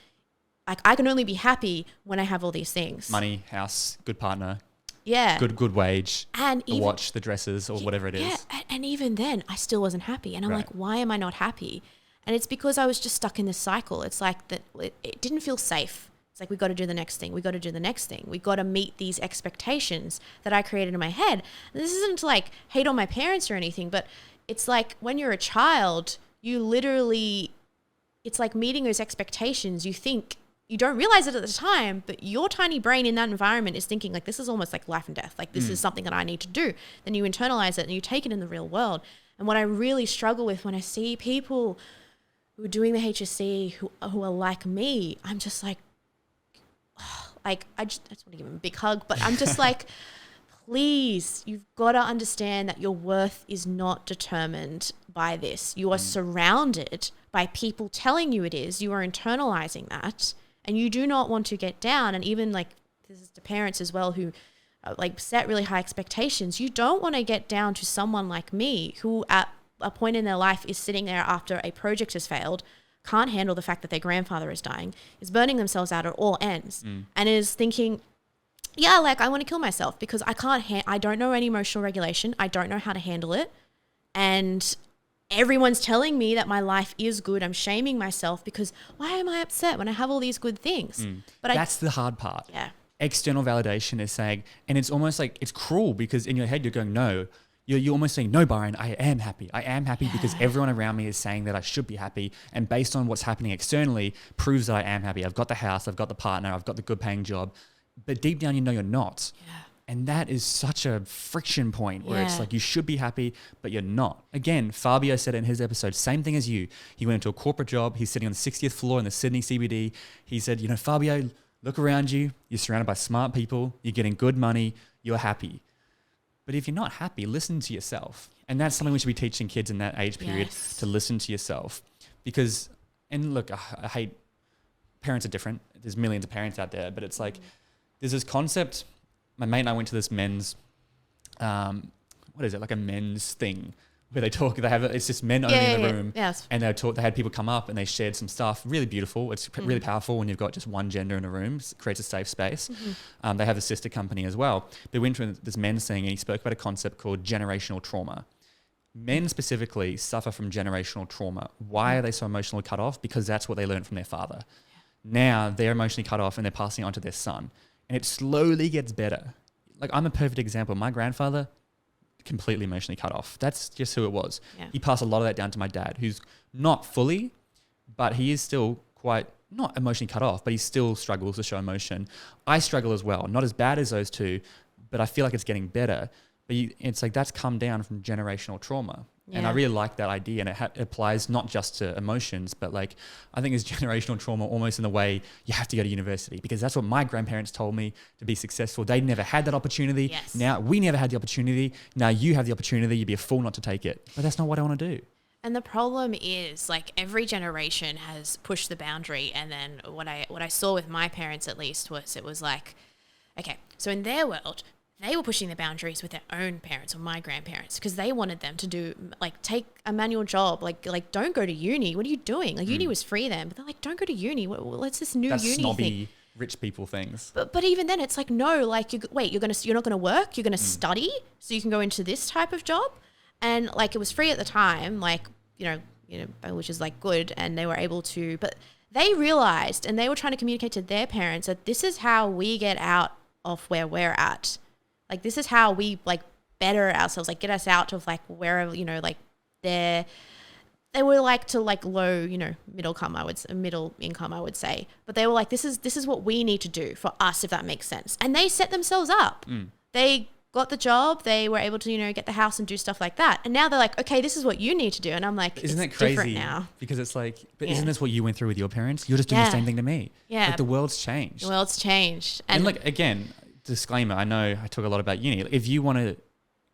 like I can only be happy when I have all these things. Money, house, good partner. Yeah. Good wage. And the watch, the dresses, or whatever it is. Yeah. And even then, I still wasn't happy. And I'm like, why am I not happy? And it's because I was just stuck in this cycle. It's like that it didn't feel safe. It's like, we got to do the next thing. We got to do the next thing. We got to meet these expectations that I created in my head. And this isn't to like hate on my parents or anything, but it's like when you're a child, you literally, it's like meeting those expectations. You don't realize it at the time, but your tiny brain in that environment is thinking like, this is almost like life and death. Like this is something that I need to do. Then you internalize it and you take it in the real world. And what I really struggle with when I see people who are doing the HSC who are like me, I'm just like, I just want to give them a big hug, but I'm just like, please, you've got to understand that your worth is not determined by this. You are surrounded by people telling you it is. You are internalizing that. And you do not want to get down. And even like, this is to parents as well who like set really high expectations. You don't want to get down to someone like me who at a point in their life is sitting there after a project has failed, can't handle the fact that their grandfather is dying, is burning themselves out at all ends, and is thinking, yeah, like I want to kill myself because I don't know any emotional regulation. I don't know how to handle it. And everyone's telling me that my life is good. I'm shaming myself because why am I upset when I have all these good things? But that's the hard part. Yeah. External validation is saying, and it's almost like it's cruel because in your head you're going, no, You're almost saying, no, Byron, I am happy. I am happy because everyone around me is saying that I should be happy. And based on what's happening externally proves that I am happy. I've got the house, I've got the partner, I've got the good paying job. But deep down, you're not. Yeah. And that is such a friction point where it's like you should be happy, but you're not. Again, Fabio said it in his episode, same thing as you. He went into a corporate job. He's sitting on the 60th floor in the Sydney CBD. He said, Fabio, look around you. You're surrounded by smart people. You're getting good money. You're happy. But if you're not happy, listen to yourself. And that's something we should be teaching kids in that age period, to listen to yourself. Because, and look, I hate, parents are different. There's millions of parents out there, but it's like, there's this concept. My mate and I went to this men's, what is it? Like a men's thing where they talk, it's just men only in the room. Yes. And they had people come up and they shared some stuff. Really beautiful. It's really powerful when you've got just one gender in a room. It creates a safe space. They have a sister company as well. They went to this men's thing and he spoke about a concept called generational trauma. Men specifically suffer from generational trauma. Why are they so emotionally cut off? Because that's what they learned from their father. Now they're emotionally cut off and they're passing it on to their son. And it slowly gets better. Like, I'm a perfect example. My grandfather, completely emotionally cut off. That's just who it was. Yeah. He passed a lot of that down to my dad, who's not fully, but he is still quite, not emotionally cut off, but he still struggles to show emotion. I struggle as well. Not as bad as those two, but I feel like it's getting better. But it's like that's come down from generational trauma. Yeah. And I really like that idea. And it applies not just to emotions, but like I think it's generational trauma almost in the way you have to go to university, because that's what my grandparents told me to be successful. They never had that opportunity. Yes. Now we never had the opportunity. Now you have the opportunity. You'd be a fool not to take it. But that's not what I want to do. And the problem is, like, every generation has pushed the boundary. And then what I saw with my parents, at least, was it was like, okay, so in their world, they were pushing the boundaries with their own parents or my grandparents because they wanted them to do, like, take a manual job. Like don't go to uni. What are you doing? Like, uni was free then. But they're like, don't go to uni. What's this new That's uni snobby thing? Rich people things. But even then, it's like, no, like, you're not going to work. You're going to study so you can go into this type of job. And, like, it was free at the time, like, which is, like, good. And they were able to, but they realized, and they were trying to communicate to their parents that this is how we get out of where we're at. Like, this is how we, like, better ourselves, like, get us out of, like, wherever, like, they were, like, to, like, low, middle income, I would say. But they were like, this is what we need to do for us, if that makes sense. And they set themselves up. They got the job. They were able to, get the house and do stuff like that. And now they're like, okay, this is what you need to do. And I'm like, isn't that crazy now? Because it's like, but isn't this what you went through with your parents? You're just doing the same thing to me. Yeah. Like, the world's changed. And like, again, disclaimer, I know I talk a lot about uni. If you want to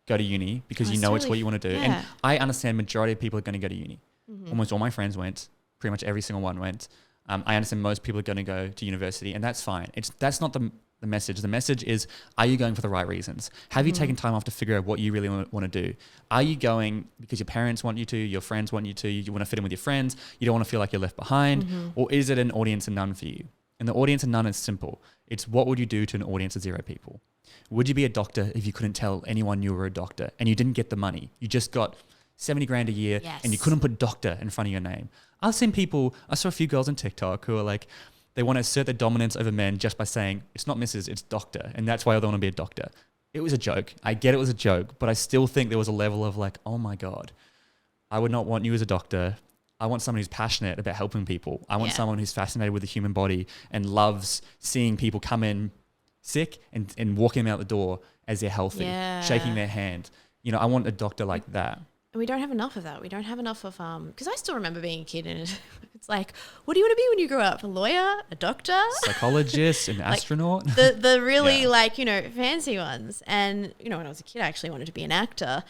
go to uni because it's what you want to do, and I understand majority of people are going to go to uni. Almost all my friends went, pretty much every single one went. I understand most people are going to go to university, and that's fine. That's not the message. The message is, are you going for the right reasons? Have you taken time off to figure out what you really want to do? Are you going because your parents want you to, your friends want you to, you want to fit in with your friends, you don't want to feel like you're left behind, or is it an audience of none for you? And the audience of none is simple. It's what would you do to an audience of 0 people? Would you be a doctor if you couldn't tell anyone you were a doctor and you didn't get the money? You just got 70 grand a year and you couldn't put doctor in front of your name. I saw a few girls on TikTok who are like, they want to assert their dominance over men just by saying, it's not Mrs., it's doctor. And that's why they want to be a doctor. It was a joke. I get it was a joke, but I still think there was a level of like, oh my God, I would not want you as a doctor. I want someone who's passionate about helping people. I want someone who's fascinated with the human body and loves seeing people come in sick and walking them out the door as they're healthy, shaking their hand. I want a doctor like that. And we don't have enough of that. We don't have enough of, because I still remember being a kid and it's like, what do you want to be when you grow up? A lawyer? A doctor? Psychologist? An astronaut? The really fancy ones. And, when I was a kid, I actually wanted to be an actor,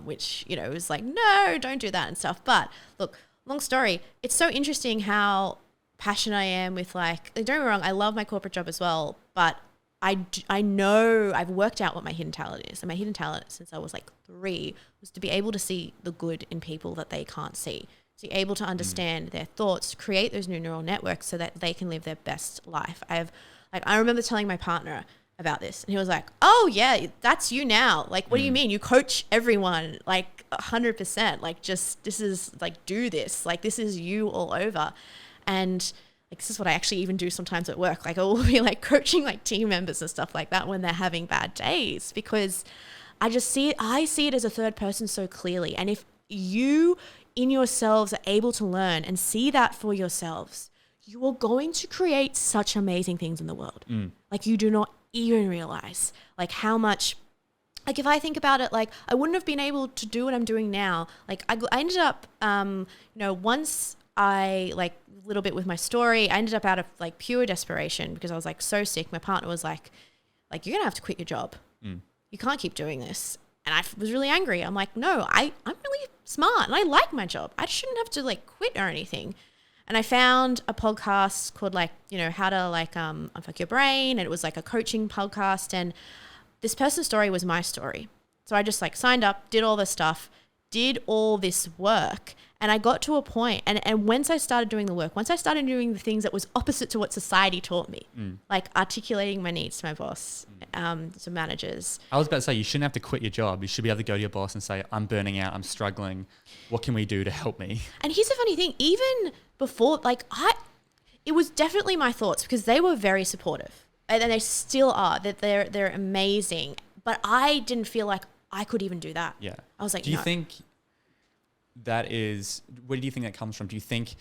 which, was like, no, don't do that and stuff. But look, long story, it's so interesting how passionate I am with, like, don't get me wrong, I love my corporate job as well, but I know I've worked out what my hidden talent is. And my hidden talent since I was like 3 was to be able to see the good in people that they can't see. To be able to understand their thoughts, to create those new neural networks so that they can live their best life. I remember telling my partner about this and he was like, oh yeah, that's you now. Like, what do you mean? You coach everyone like 100%. Like, just, this is like, do this. Like, this is you all over. And like, this is what I actually even do sometimes at work. Like, I will be like coaching like team members and stuff like that when they're having bad days, because I see it as a third person so clearly. And if you in yourselves are able to learn and see that for yourselves, you are going to create such amazing things in the world. Like you do not even realize like how much, like if I think about it, like I wouldn't have been able to do what I'm doing now. Like I ended up, once I like a little bit with my story, I ended up out of like pure desperation because I was like so sick. My partner was like you're gonna have to quit your job. You can't keep doing this. And I was really angry. I'm like, no, I'm really smart and I like my job. I shouldn't have to like quit or anything. And I found a podcast called like, how to like unfuck your brain. And it was like a coaching podcast. And this person's story was my story. So I just like signed up, did all this stuff, did all this work. And I got to a point, and once I started doing the work, once I started doing the things that was opposite to what society taught me, like articulating my needs to my boss, to managers. I was about to say, you shouldn't have to quit your job. You should be able to go to your boss and say, I'm burning out, I'm struggling. What can we do to help me? And here's the funny thing, even before, like it was definitely my thoughts because they were very supportive and they still are, that they're amazing. But I didn't feel like I could even do that. Yeah. I was like, do you think that is, where do you think that comes from? Do you think,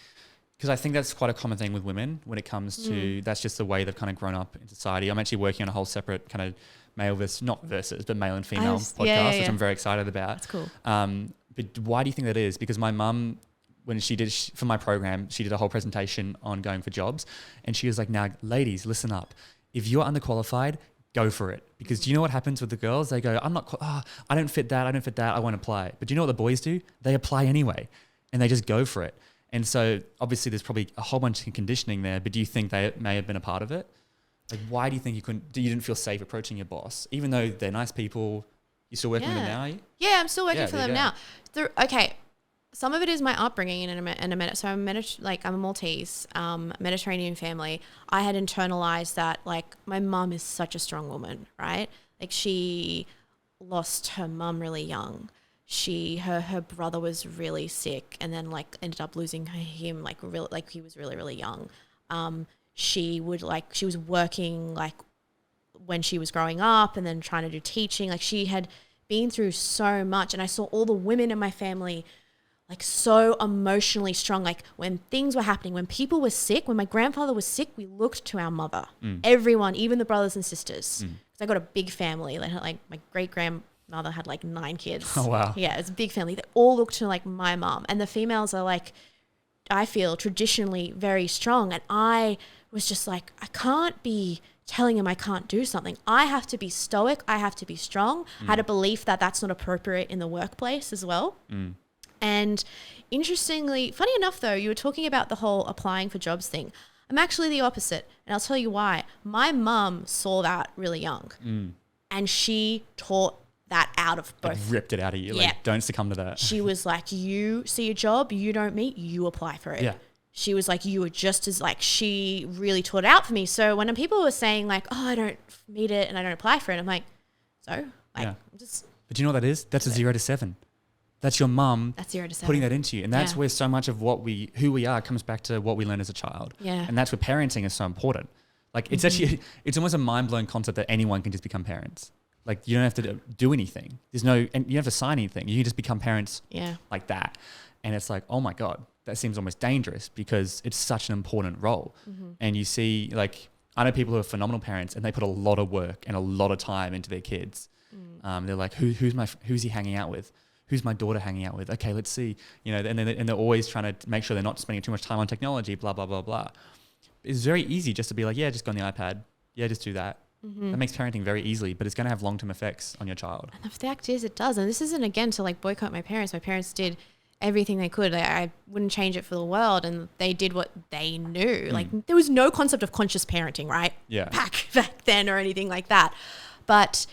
because I think that's quite a common thing with women when it comes to, that's just the way they've kind of grown up in society. I'm actually working on a whole separate kind of male versus, not versus, but male and female podcast, which I'm very excited about. That's cool. But why do you think that is? Because my mum, when she did, for my program, she did a whole presentation on going for jobs. And she was like, now, ladies, listen up. If you're underqualified, go for it. Because do you know what happens with the girls? They go, I don't fit that, I won't apply. But do you know what the boys do? They apply anyway and they just go for it. And so obviously there's probably a whole bunch of conditioning there, but do you think they may have been a part of it? Like, why do you think you didn't feel safe approaching your boss? Even though they're nice people, you're still working with them now, are you? Yeah, I'm still working for them now. Okay. Some of it is my upbringing in a minute. So I'm a Maltese, Mediterranean family. I had internalized that like my mum is such a strong woman, right? Like she lost her mum really young. Her brother was really sick and then like ended up losing him like he was really, really young. She was working like when she was growing up and then trying to do teaching. Like she had been through so much, and I saw all the women in my family like so emotionally strong. Like when things were happening, when people were sick, when my grandfather was sick, we looked to our mother. Everyone, even the brothers and sisters. Because I got a big family. Like my great grandmother had like 9 kids. Oh wow. Yeah, it's a big family. They all looked to like my mom. And the females are like, I feel traditionally very strong. And I was just like, I can't be telling him I can't do something. I have to be stoic. I have to be strong. I had a belief that that's not appropriate in the workplace as well. And interestingly, funny enough though, you were talking about the whole applying for jobs thing. I'm actually the opposite. And I'll tell you why. My mum saw that really young and she taught that out of both. Like ripped it out of you. Yeah. Like, don't succumb to that. She was like, you see a job you don't meet, you apply for it. Yeah. She was like, you were just as like, she really taught it out for me. So when people were saying like, oh, I don't meet it and I don't apply for it, I'm like, so? Like, But do you know what that is? That's a 0 to 7. That's your mum putting that into you. And that's where so much of who we are comes back to what we learn as a child. Yeah. And that's where parenting is so important. Like it's actually, it's almost a mind-blowing concept that anyone can just become parents. Like you don't have to do anything. And you don't have to sign anything. You can just become parents like that. And it's like, oh my God, that seems almost dangerous because it's such an important role. And you see, like, I know people who are phenomenal parents and they put a lot of work and a lot of time into their kids. They're like, who's he hanging out with? Who's my daughter hanging out with? Okay, let's see. And they're always trying to make sure they're not spending too much time on technology, blah, blah, blah, blah. It's very easy just to be like, yeah, just go on the iPad. Yeah, just do that. That makes parenting very easily, but it's going to have long-term effects on your child. And the fact is it does. And this isn't, again, to like boycott my parents. My parents did everything they could. I wouldn't change it for the world. And they did what they knew. Like there was no concept of conscious parenting, right? Yeah. Back then or anything like that. But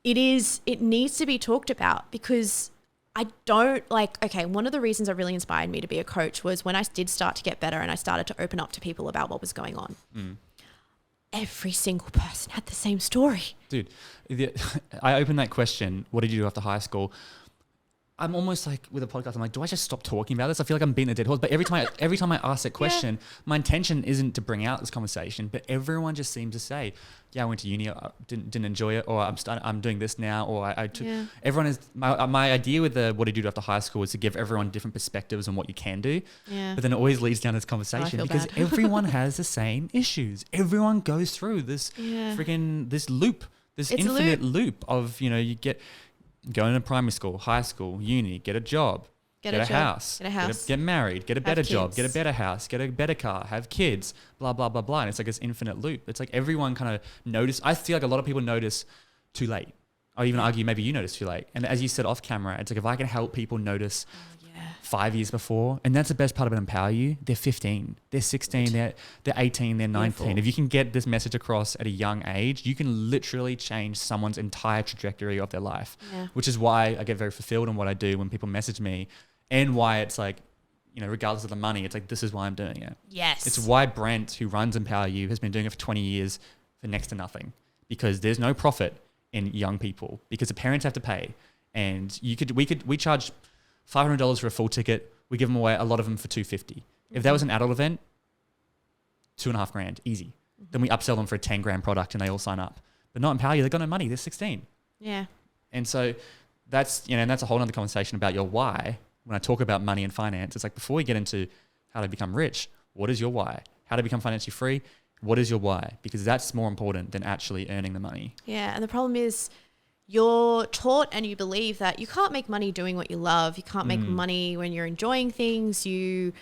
it needs to be talked about because I don't one of the reasons that really inspired me to be a coach was when I did start to get better and I started to open up to people about what was going on. Every single person had the same story. Dude, I opened that question, what did you do after high school? I'm almost like with a podcast, I'm like, do I just stop talking about this? I feel like I'm beating a dead horse. But every time I ask that question, my intention isn't to bring out this conversation, but everyone just seems to say, yeah, I went to uni, I didn't enjoy it, or I'm doing this now, or I took. Everyone is my idea with the what to do after high school is to give everyone different perspectives on what you can do. Yeah. But then it always leads down this conversation because everyone has the same issues. Everyone goes through this freaking this loop, this infinite loop of you going to primary school, high school, uni, get a job, get a house, get married, get a better job, get a better house, get a better car, have kids, blah, blah, blah, blah. And it's like this infinite loop. It's like everyone kind of notice. I feel like a lot of people notice too late. I'll even argue maybe you notice too late. And as you said off camera, it's like if I can help people notice 5 years before, and that's the best part about Empower You, they're 15, they're 16, they're 18, they're 19. Beautiful. If you can get this message across at a young age, you can literally change someone's entire trajectory of their life, which is why I get very fulfilled in what I do when people message me, and why it's like, regardless of the money, it's like, this is why I'm doing it. Yes. It's why Brent, who runs Empower You, has been doing it for 20 years for next to nothing, because there's no profit in young people, because the parents have to pay, and we charge $500 for a full ticket. We give them away, a lot of them for $250. If that was an adult event, $2,500, easy. Then we upsell them for a $10,000 product and they all sign up. But not Empower You, they've got no money. They're 16. Yeah. And so that's a whole other conversation about your why. When I talk about money and finance, it's like, before we get into how to become rich, what is your why? How to become financially free? What is your why? Because that's more important than actually earning the money. Yeah. And the problem is, you're taught and you believe that you can't make money doing what you love. You can't make money when you're enjoying things. And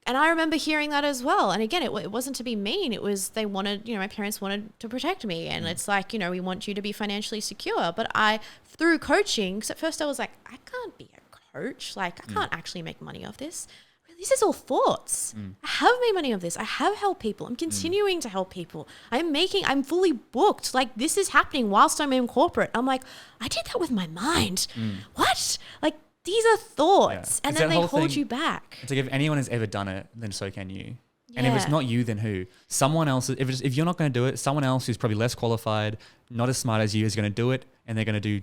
I remember hearing that as well. And again, it wasn't to be mean. It was, they wanted, my parents wanted to protect me. And it's like, we want you to be financially secure. But through coaching, because at first I was like, I can't be a coach. Like, I can't actually make money off this. This is all thoughts. I have made money of this. I have helped people. I'm continuing to help people. I'm fully booked. Like, this is happening whilst I'm in corporate. I'm like, I did that with my mind. What? Like, these are thoughts. Yeah. And then they hold you back. It's like, if anyone has ever done it, then so can you. Yeah. And if it's not you, then who? Someone else. If you're not going to do it, someone else who's probably less qualified, not as smart as you, is going to do it, and they're going to do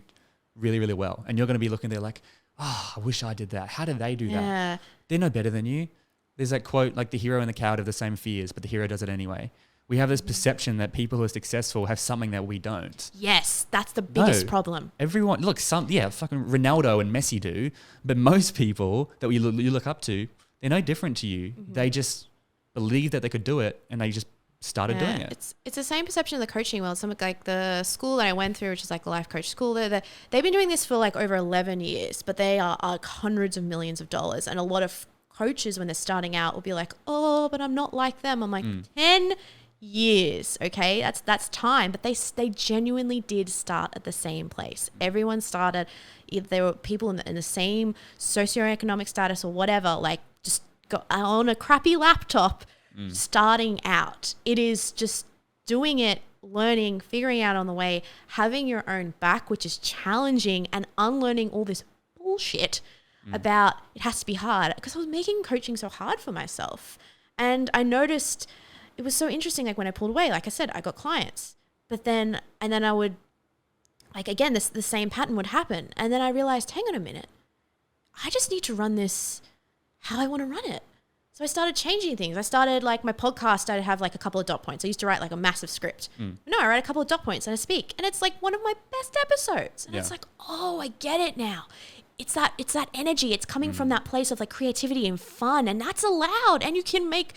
really, really well. And you're going to be looking there like, I wish I did that. How did they do that? They're no better than you. There's that quote, like, the hero and the coward have the same fears, but the hero does it anyway. We have this perception that people who are successful have something that we don't. Yes, that's the biggest problem. Everyone, fucking Ronaldo and Messi do, but most people that you look up to, they're no different to you. They just believe that they could do it, and they just started doing it. It's the same perception of the coaching world. Something like the school that I went through, which is like the life coach school, they've been doing this for like over 11 years, but they are like hundreds of millions of dollars. And a lot of coaches, when they're starting out, will be like, oh, but I'm not like them. I'm like, 10 years, okay? That's time. But they genuinely did start at the same place. Everyone started, if there were people in the same socioeconomic status or whatever, like, just got on a crappy laptop, starting out. It is just doing it, learning, figuring out on the way, having your own back, which is challenging, and unlearning all this bullshit about it has to be hard, because I was making coaching so hard for myself. And I noticed it was so interesting, like when I pulled away, like I said, I got clients, but then I would, like, again, the same pattern would happen. And then I realized, hang on a minute, I just need to run this how I want to run it. So I started changing things. I started, like, my podcast, I'd have like a couple of dot points. I used to write like a massive script. No, I write a couple of dot points and I speak. And it's like one of my best episodes. And it's like, oh, I get it now. It's that energy. It's coming from that place of like creativity and fun. And that's allowed. And you can make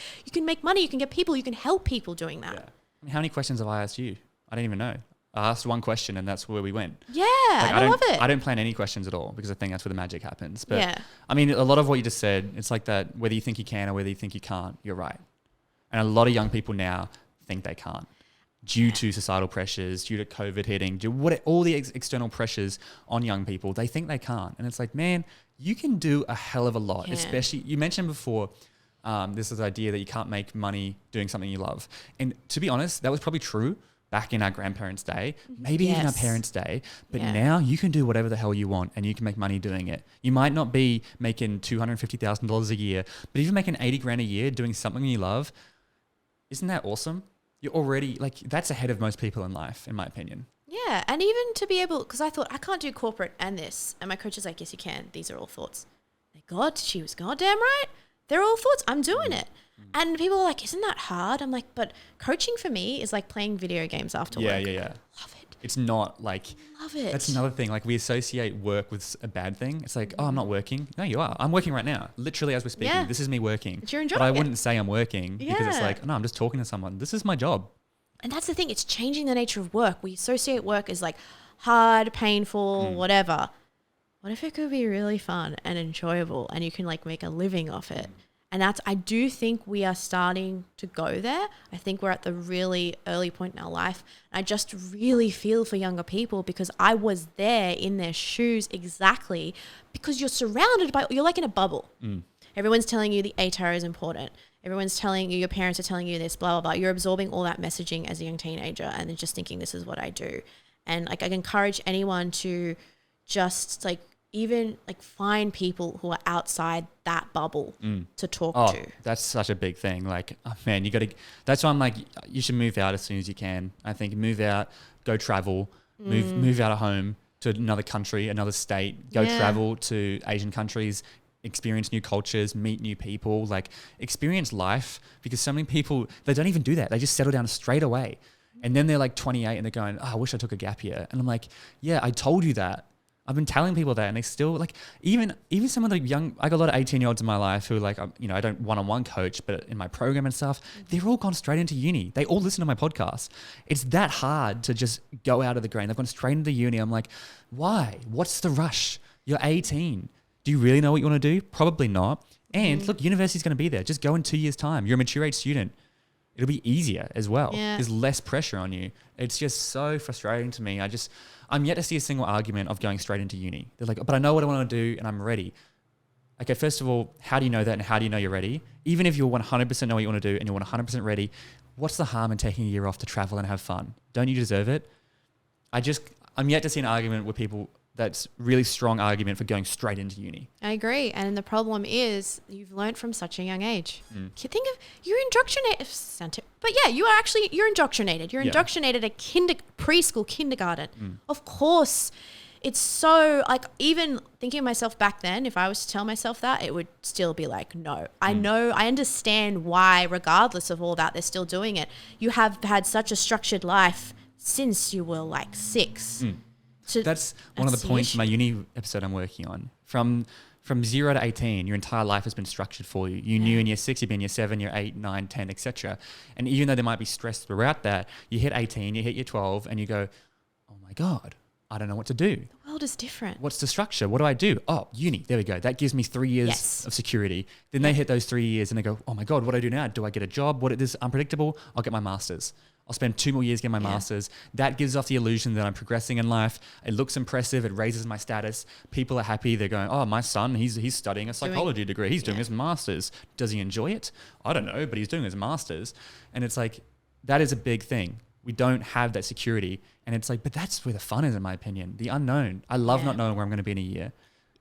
money. You can get people. You can help people doing that. Yeah. I mean, how many questions have I asked you? I don't even know. I asked one question and that's where we went. Yeah, like, I love it. I don't plan any questions at all, because I think that's where the magic happens. But I mean, a lot of what you just said, it's like that, whether you think you can or whether you think you can't, you're right. And a lot of young people now think they can't, due to societal pressures, due to COVID hitting, all the external pressures on young people. They think they can't. And it's like, man, you can do a hell of a lot, especially, you mentioned before, this is the idea that you can't make money doing something you love. And to be honest, that was probably true back in our grandparents' day, maybe even our parents' day, but now you can do whatever the hell you want and you can make money doing it. You might not be making $250,000 a year, but if you're making $80,000 a year doing something you love, isn't that awesome? You're already, like, that's ahead of most people in life, in my opinion. Yeah. And even to be able, because I thought I can't do corporate and this. And my coach is like, yes, you can. These are all thoughts. God, she was goddamn right. They're all thoughts. I'm doing it. And people are like, isn't that hard? I'm like, but coaching for me is like playing video games after work. Yeah. Love it. It's not like, love it. That's another thing. Like we associate work with a bad thing. It's like, oh, I'm not working. No, you are. I'm working right now. Literally as we're speaking, Yeah. this is me working. But you're enjoying But I it. wouldn't say I'm working because it's Yeah. like, no, I'm just talking to someone. This is my job. And that's the thing. It's changing the nature of work. We associate work as like hard, painful, whatever. What if it could be really fun and enjoyable and you can like make a living off it? And I do think we are starting to go there. I think we're at the really early point in our life. And I just really feel for younger people because I was there in their shoes exactly because you're surrounded by, you're like in a bubble. Everyone's telling you the ATAR is important. Everyone's telling you, your parents are telling you this, blah, blah, blah. You're absorbing all that messaging as a young teenager and then just thinking this is what I do. And like I encourage anyone to just like even like find people who are outside that bubble to talk to. That's such a big thing. Like, oh man, that's why I'm like, you should move out as soon as you can. I think move out, go travel, move out of home to another country, another state, go travel to Asian countries, experience new cultures, meet new people, like experience life, because so many people, they don't even do that. They just settle down straight away. And then they're like 28 and they're going, oh, I wish I took a gap year. And I'm like, yeah, I told you that. I've been telling people that and they still like, even some of the young, I got a lot of 18-year-olds in my life who like, I don't one-on-one coach, but in my program and stuff, they've all gone straight into uni. They all listen to my podcast. It's that hard to just go out of the grain. They've gone straight into uni. I'm like, why? What's the rush? You're 18. Do you really know what you want to do? Probably not. And look, university's going to be there. Just go in 2 years' time. You're a mature age student. It'll be easier as well. Yeah. There's less pressure on you. It's just so frustrating to me. I'm yet to see a single argument of going straight into uni. They're like, but I know what I want to do and I'm ready. Okay, first of all, how do you know that and how do you know you're ready? Even if you 100% know what you want to do and you're 100% ready, what's the harm in taking a year off to travel and have fun? Don't you deserve it? I'm yet to see an argument with people that's really strong argument for going straight into uni. I agree. And the problem is you've learned from such a young age. Think of, you're indoctrinated, but yeah, you're indoctrinated. You're indoctrinated at preschool, kindergarten. Of course, it's so like, even thinking of myself back then, if I was to tell myself that, it would still be like, no, I know, I understand why, regardless of all that, they're still doing it. You have had such a structured life since you were like 6. That's one of the points in my uni episode I'm working on. From 0 to 18, your entire life has been structured for you. You knew in year 6, you've been year 7, year 8, 9, 10, etc. And even though there might be stress throughout that, you hit 18, you hit year 12, and you go, oh my God, I don't know what to do. The world is different. What's the structure? What do I do? Oh, uni. There we go. That gives me 3 years of security. Then they hit those 3 years and they go, oh my God, what do I do now? Do I get a job? What is unpredictable? I'll get my master's. I'll spend 2 more years getting my master's. That gives off the illusion that I'm progressing in life. It looks impressive. It raises my status. People are happy. They're going, oh, my son, he's studying a psychology degree. He's doing his master's. Does he enjoy it? I don't know, but he's doing his master's. And it's like, that is a big thing. We don't have that security. And it's like, but that's where the fun is, in my opinion. The unknown. I love not knowing where I'm going to be in a year.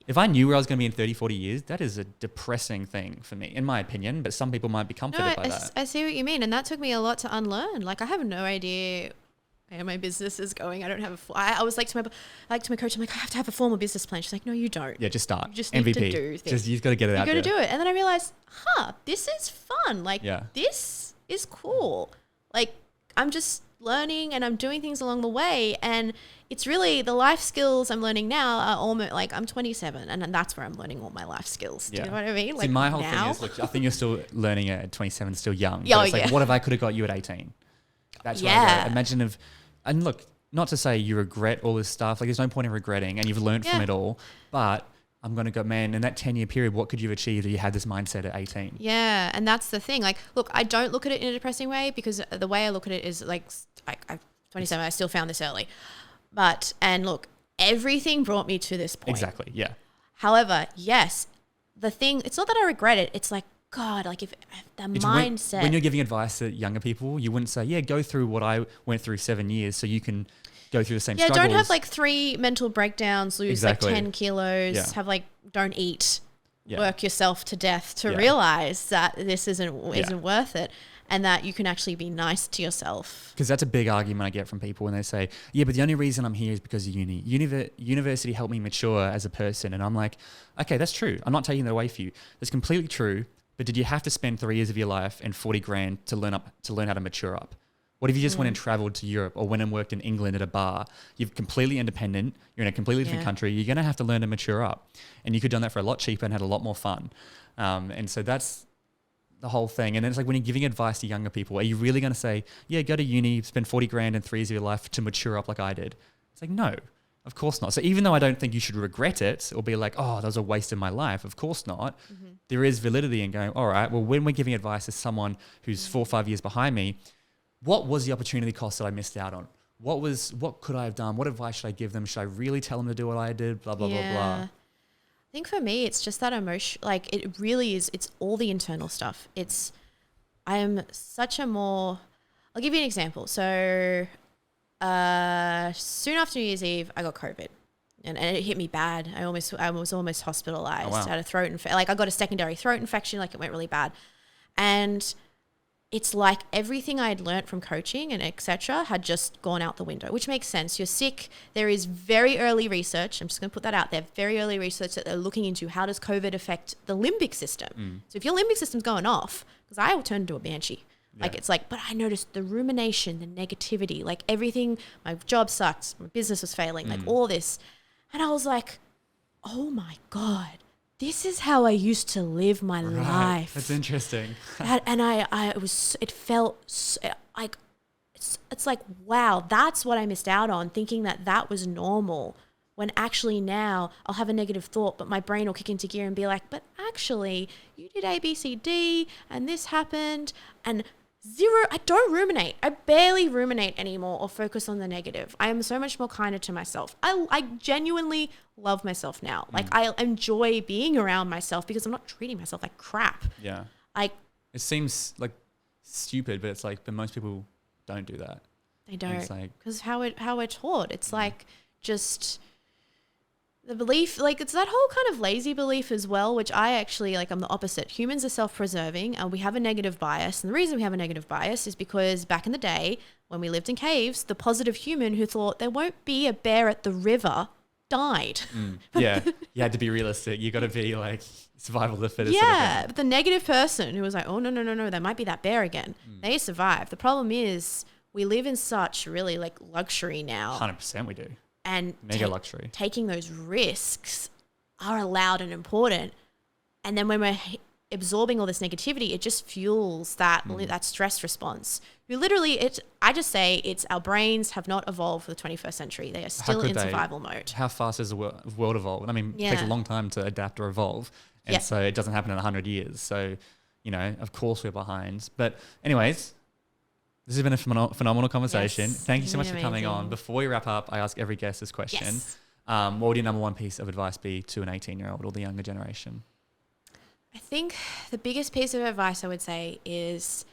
If I knew where I was going to be in 30, 40 years, that is a depressing thing for me, in my opinion, but some people might be comforted by that. I see what you mean. And that took me a lot to unlearn. Like, I have no idea where my business is going. I don't have I was like to my coach, I'm like, I have to have a formal business plan. She's like, no, you don't. Yeah, just start. You just MVP. need to do things. You've got to get it out there. You got to do it. And then I realized, this is fun. Like, this is cool. Like, I'm just learning and I'm doing things along the way, and it's really the life skills I'm learning now are almost like, I'm 27 and that's where I'm learning all my life skills. Do you know what I mean? See, like my whole thing is, look, I think you're still learning it at 27, still young. But it's like, what if I could have got you at 18? That's what I go. Imagine and look, not to say you regret all this stuff, like there's no point in regretting and you've learned from it all, but I'm going to go, man, in that 10-year period, what could you have achieved if you had this mindset at 18? Yeah, and that's the thing. Like, look, I don't look at it in a depressing way, because the way I look at it is like I'm 27, I still found this early. And look, everything brought me to this point. Exactly, yeah. However, yes, the thing, it's not that I regret it. It's like, God, like if the mindset. When you're giving advice to younger people, you wouldn't say, yeah, go through what I went through 7 years so you can go through the same struggles. Don't have like 3 mental breakdowns, lose like 10 kilos, have like, don't eat, work yourself to death to realize that this isn't worth it. and that you can actually be nice to yourself. Because that's a big argument I get from people when they say, yeah, but the only reason I'm here is because of uni. University helped me mature as a person. And I'm like, okay, that's true. I'm not taking that away for you. That's completely true. But did you have to spend 3 years of your life and 40 grand to learn how to mature up? What if you just went and traveled to Europe or went and worked in England at a bar? You're completely independent. You're in a completely different country. You're going to have to learn to mature up. And you could have done that for a lot cheaper and had a lot more fun. And so that's the whole thing. And then it's like when you're giving advice to younger people, are you really going to say, yeah, go to uni, spend 40 grand in 3 years of your life to mature up like I did? It's like, no, of course not. So even though I don't think you should regret it or be like, oh, that was a waste of my life, of course not. There is validity in going, all right, well, when we're giving advice to someone who's 4 or 5 years behind me, what was the opportunity cost that I missed out on? What could I have done? What advice should I give them? Should I really tell them to do what I did? Blah, blah, blah, blah. I think for me, it's just that emotion. Like it really is. It's all the internal stuff. I am such a more. I'll give you an example. So, soon after New Year's Eve, I got COVID, and it hit me bad. I was almost hospitalized. Oh, wow. I had a throat infection. Like I got a secondary throat infection. Like it went really bad, and it's like everything I had learnt from coaching and etc. had just gone out the window, which makes sense. You're sick. There is very early research. I'm just going to put that out there. Very early research that they're looking into how does COVID affect the limbic system. So if your limbic system's going off, because I will turn into a banshee. Like it's like, but I noticed the rumination, the negativity, like everything. My job sucked. My business was failing. Like all this, and I was like, oh my God. This is how I used to live my life. That's interesting. It felt like, it's like, wow, that's what I missed out on, thinking that was normal, when actually now I'll have a negative thought, but my brain will kick into gear and be like, but actually you did A, B, C, D, and this happened, and I don't ruminate. I barely ruminate anymore or focus on the negative. I am so much more kinder to myself. I genuinely love myself now. Like I enjoy being around myself because I'm not treating myself like crap. Yeah. It seems like stupid, but it's like, but most people don't do that. They don't. Because like, how we're taught. It's like just the belief, like it's that whole kind of lazy belief as well, which I actually, like I'm the opposite. Humans are self-preserving and we have a negative bias. And the reason we have a negative bias is because back in the day when we lived in caves, the positive human who thought there won't be a bear at the river died. Yeah. You had to be realistic. You got to be like survival of the fittest. Yeah. But the negative person who was like, oh, no, there might be that bear again. They survive. The problem is we live in such really like luxury now. 100% we do. And mega luxury. Taking those risks are allowed and important. And then when we're absorbing all this negativity, it just fuels that stress response. I just say it's our brains have not evolved for the 21st century. They are still in survival mode. How fast has the world evolved? I mean, it takes a long time to adapt or evolve. And so it doesn't happen in 100 years. So, of course we're behind. But anyways, this has been a phenomenal conversation. Yes, Thank you so much for coming on. Before we wrap up, I ask every guest this question. Yes. What would your number one piece of advice be to an 18-year-old or the younger generation? I think the biggest piece of advice I would say is,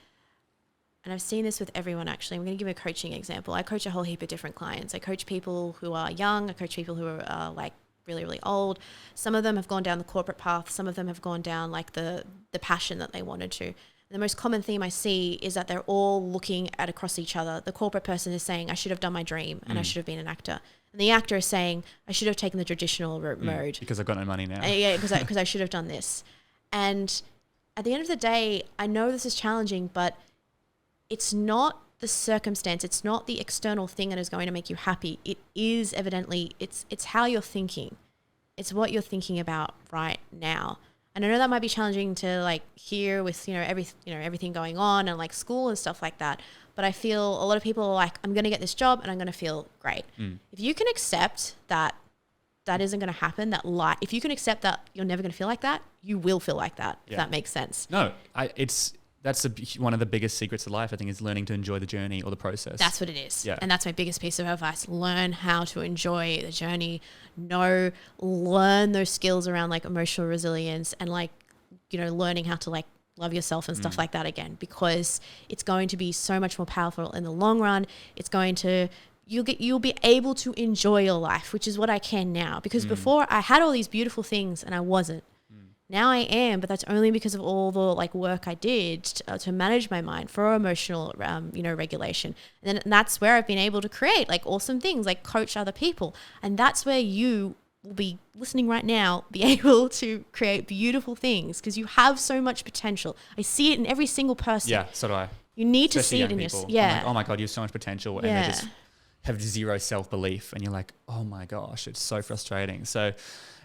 and I've seen this with everyone actually, I'm going to give a coaching example. I coach a whole heap of different clients. I coach people who are young. I coach people who are like really, really old. Some of them have gone down the corporate path. Some of them have gone down like the passion that they wanted to. The most common theme I see is that they're all looking at across each other. The corporate person is saying, I should have done my dream and I should have been an actor. And the actor is saying, I should have taken the traditional mode. Because I've got no money now. Yeah, because I should have done this. And at the end of the day, I know this is challenging, but it's not the circumstance. It's not the external thing that is going to make you happy. It is evidently, it's how you're thinking. It's what you're thinking about right now. And I know that might be challenging to like hear with, everything going on and like school and stuff like that. But I feel a lot of people are like, I'm going to get this job and I'm going to feel great. If you can accept that isn't going to happen, if you can accept that you're never going to feel like that, you will feel like that, if that makes sense. No, that's one of the biggest secrets of life, I think, is learning to enjoy the journey or the process. That's what it is. Yeah. And that's my biggest piece of advice. Learn how to enjoy the journey. Learn those skills around like emotional resilience and like, learning how to like love yourself and stuff like that again, because it's going to be so much more powerful in the long run. It's going to, you'll be able to enjoy your life, which is what I can now, because before I had all these beautiful things and I wasn't. Now I am, but that's only because of all the like work I did to manage my mind for emotional, regulation. And that's where I've been able to create like awesome things, like coach other people. And that's where you will be listening right now, be able to create beautiful things because you have so much potential. I see it in every single person. Yeah, so do I. You need Especially to see it in people. your, I'm like, oh my God, you have so much potential. And they just have zero self-belief. And you're like, oh my gosh, it's so frustrating. So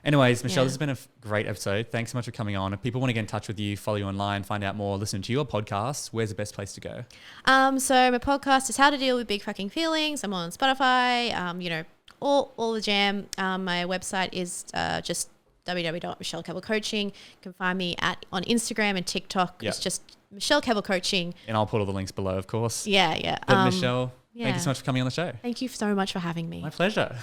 anyways, Michelle, this has been a great episode. Thanks so much for coming on. If people want to get in touch with you, follow you online, find out more, listen to your podcast, where's the best place to go? So my podcast is How to Deal with Big Fucking Feelings. I'm on Spotify, all the jam. My website is just www.michellekevillcoaching. You can find me on Instagram and TikTok. It's just Michelle Kevill Coaching. And I'll put all the links below, of course. Yeah. But Michelle, thank you so much for coming on the show. Thank you so much for having me. My pleasure.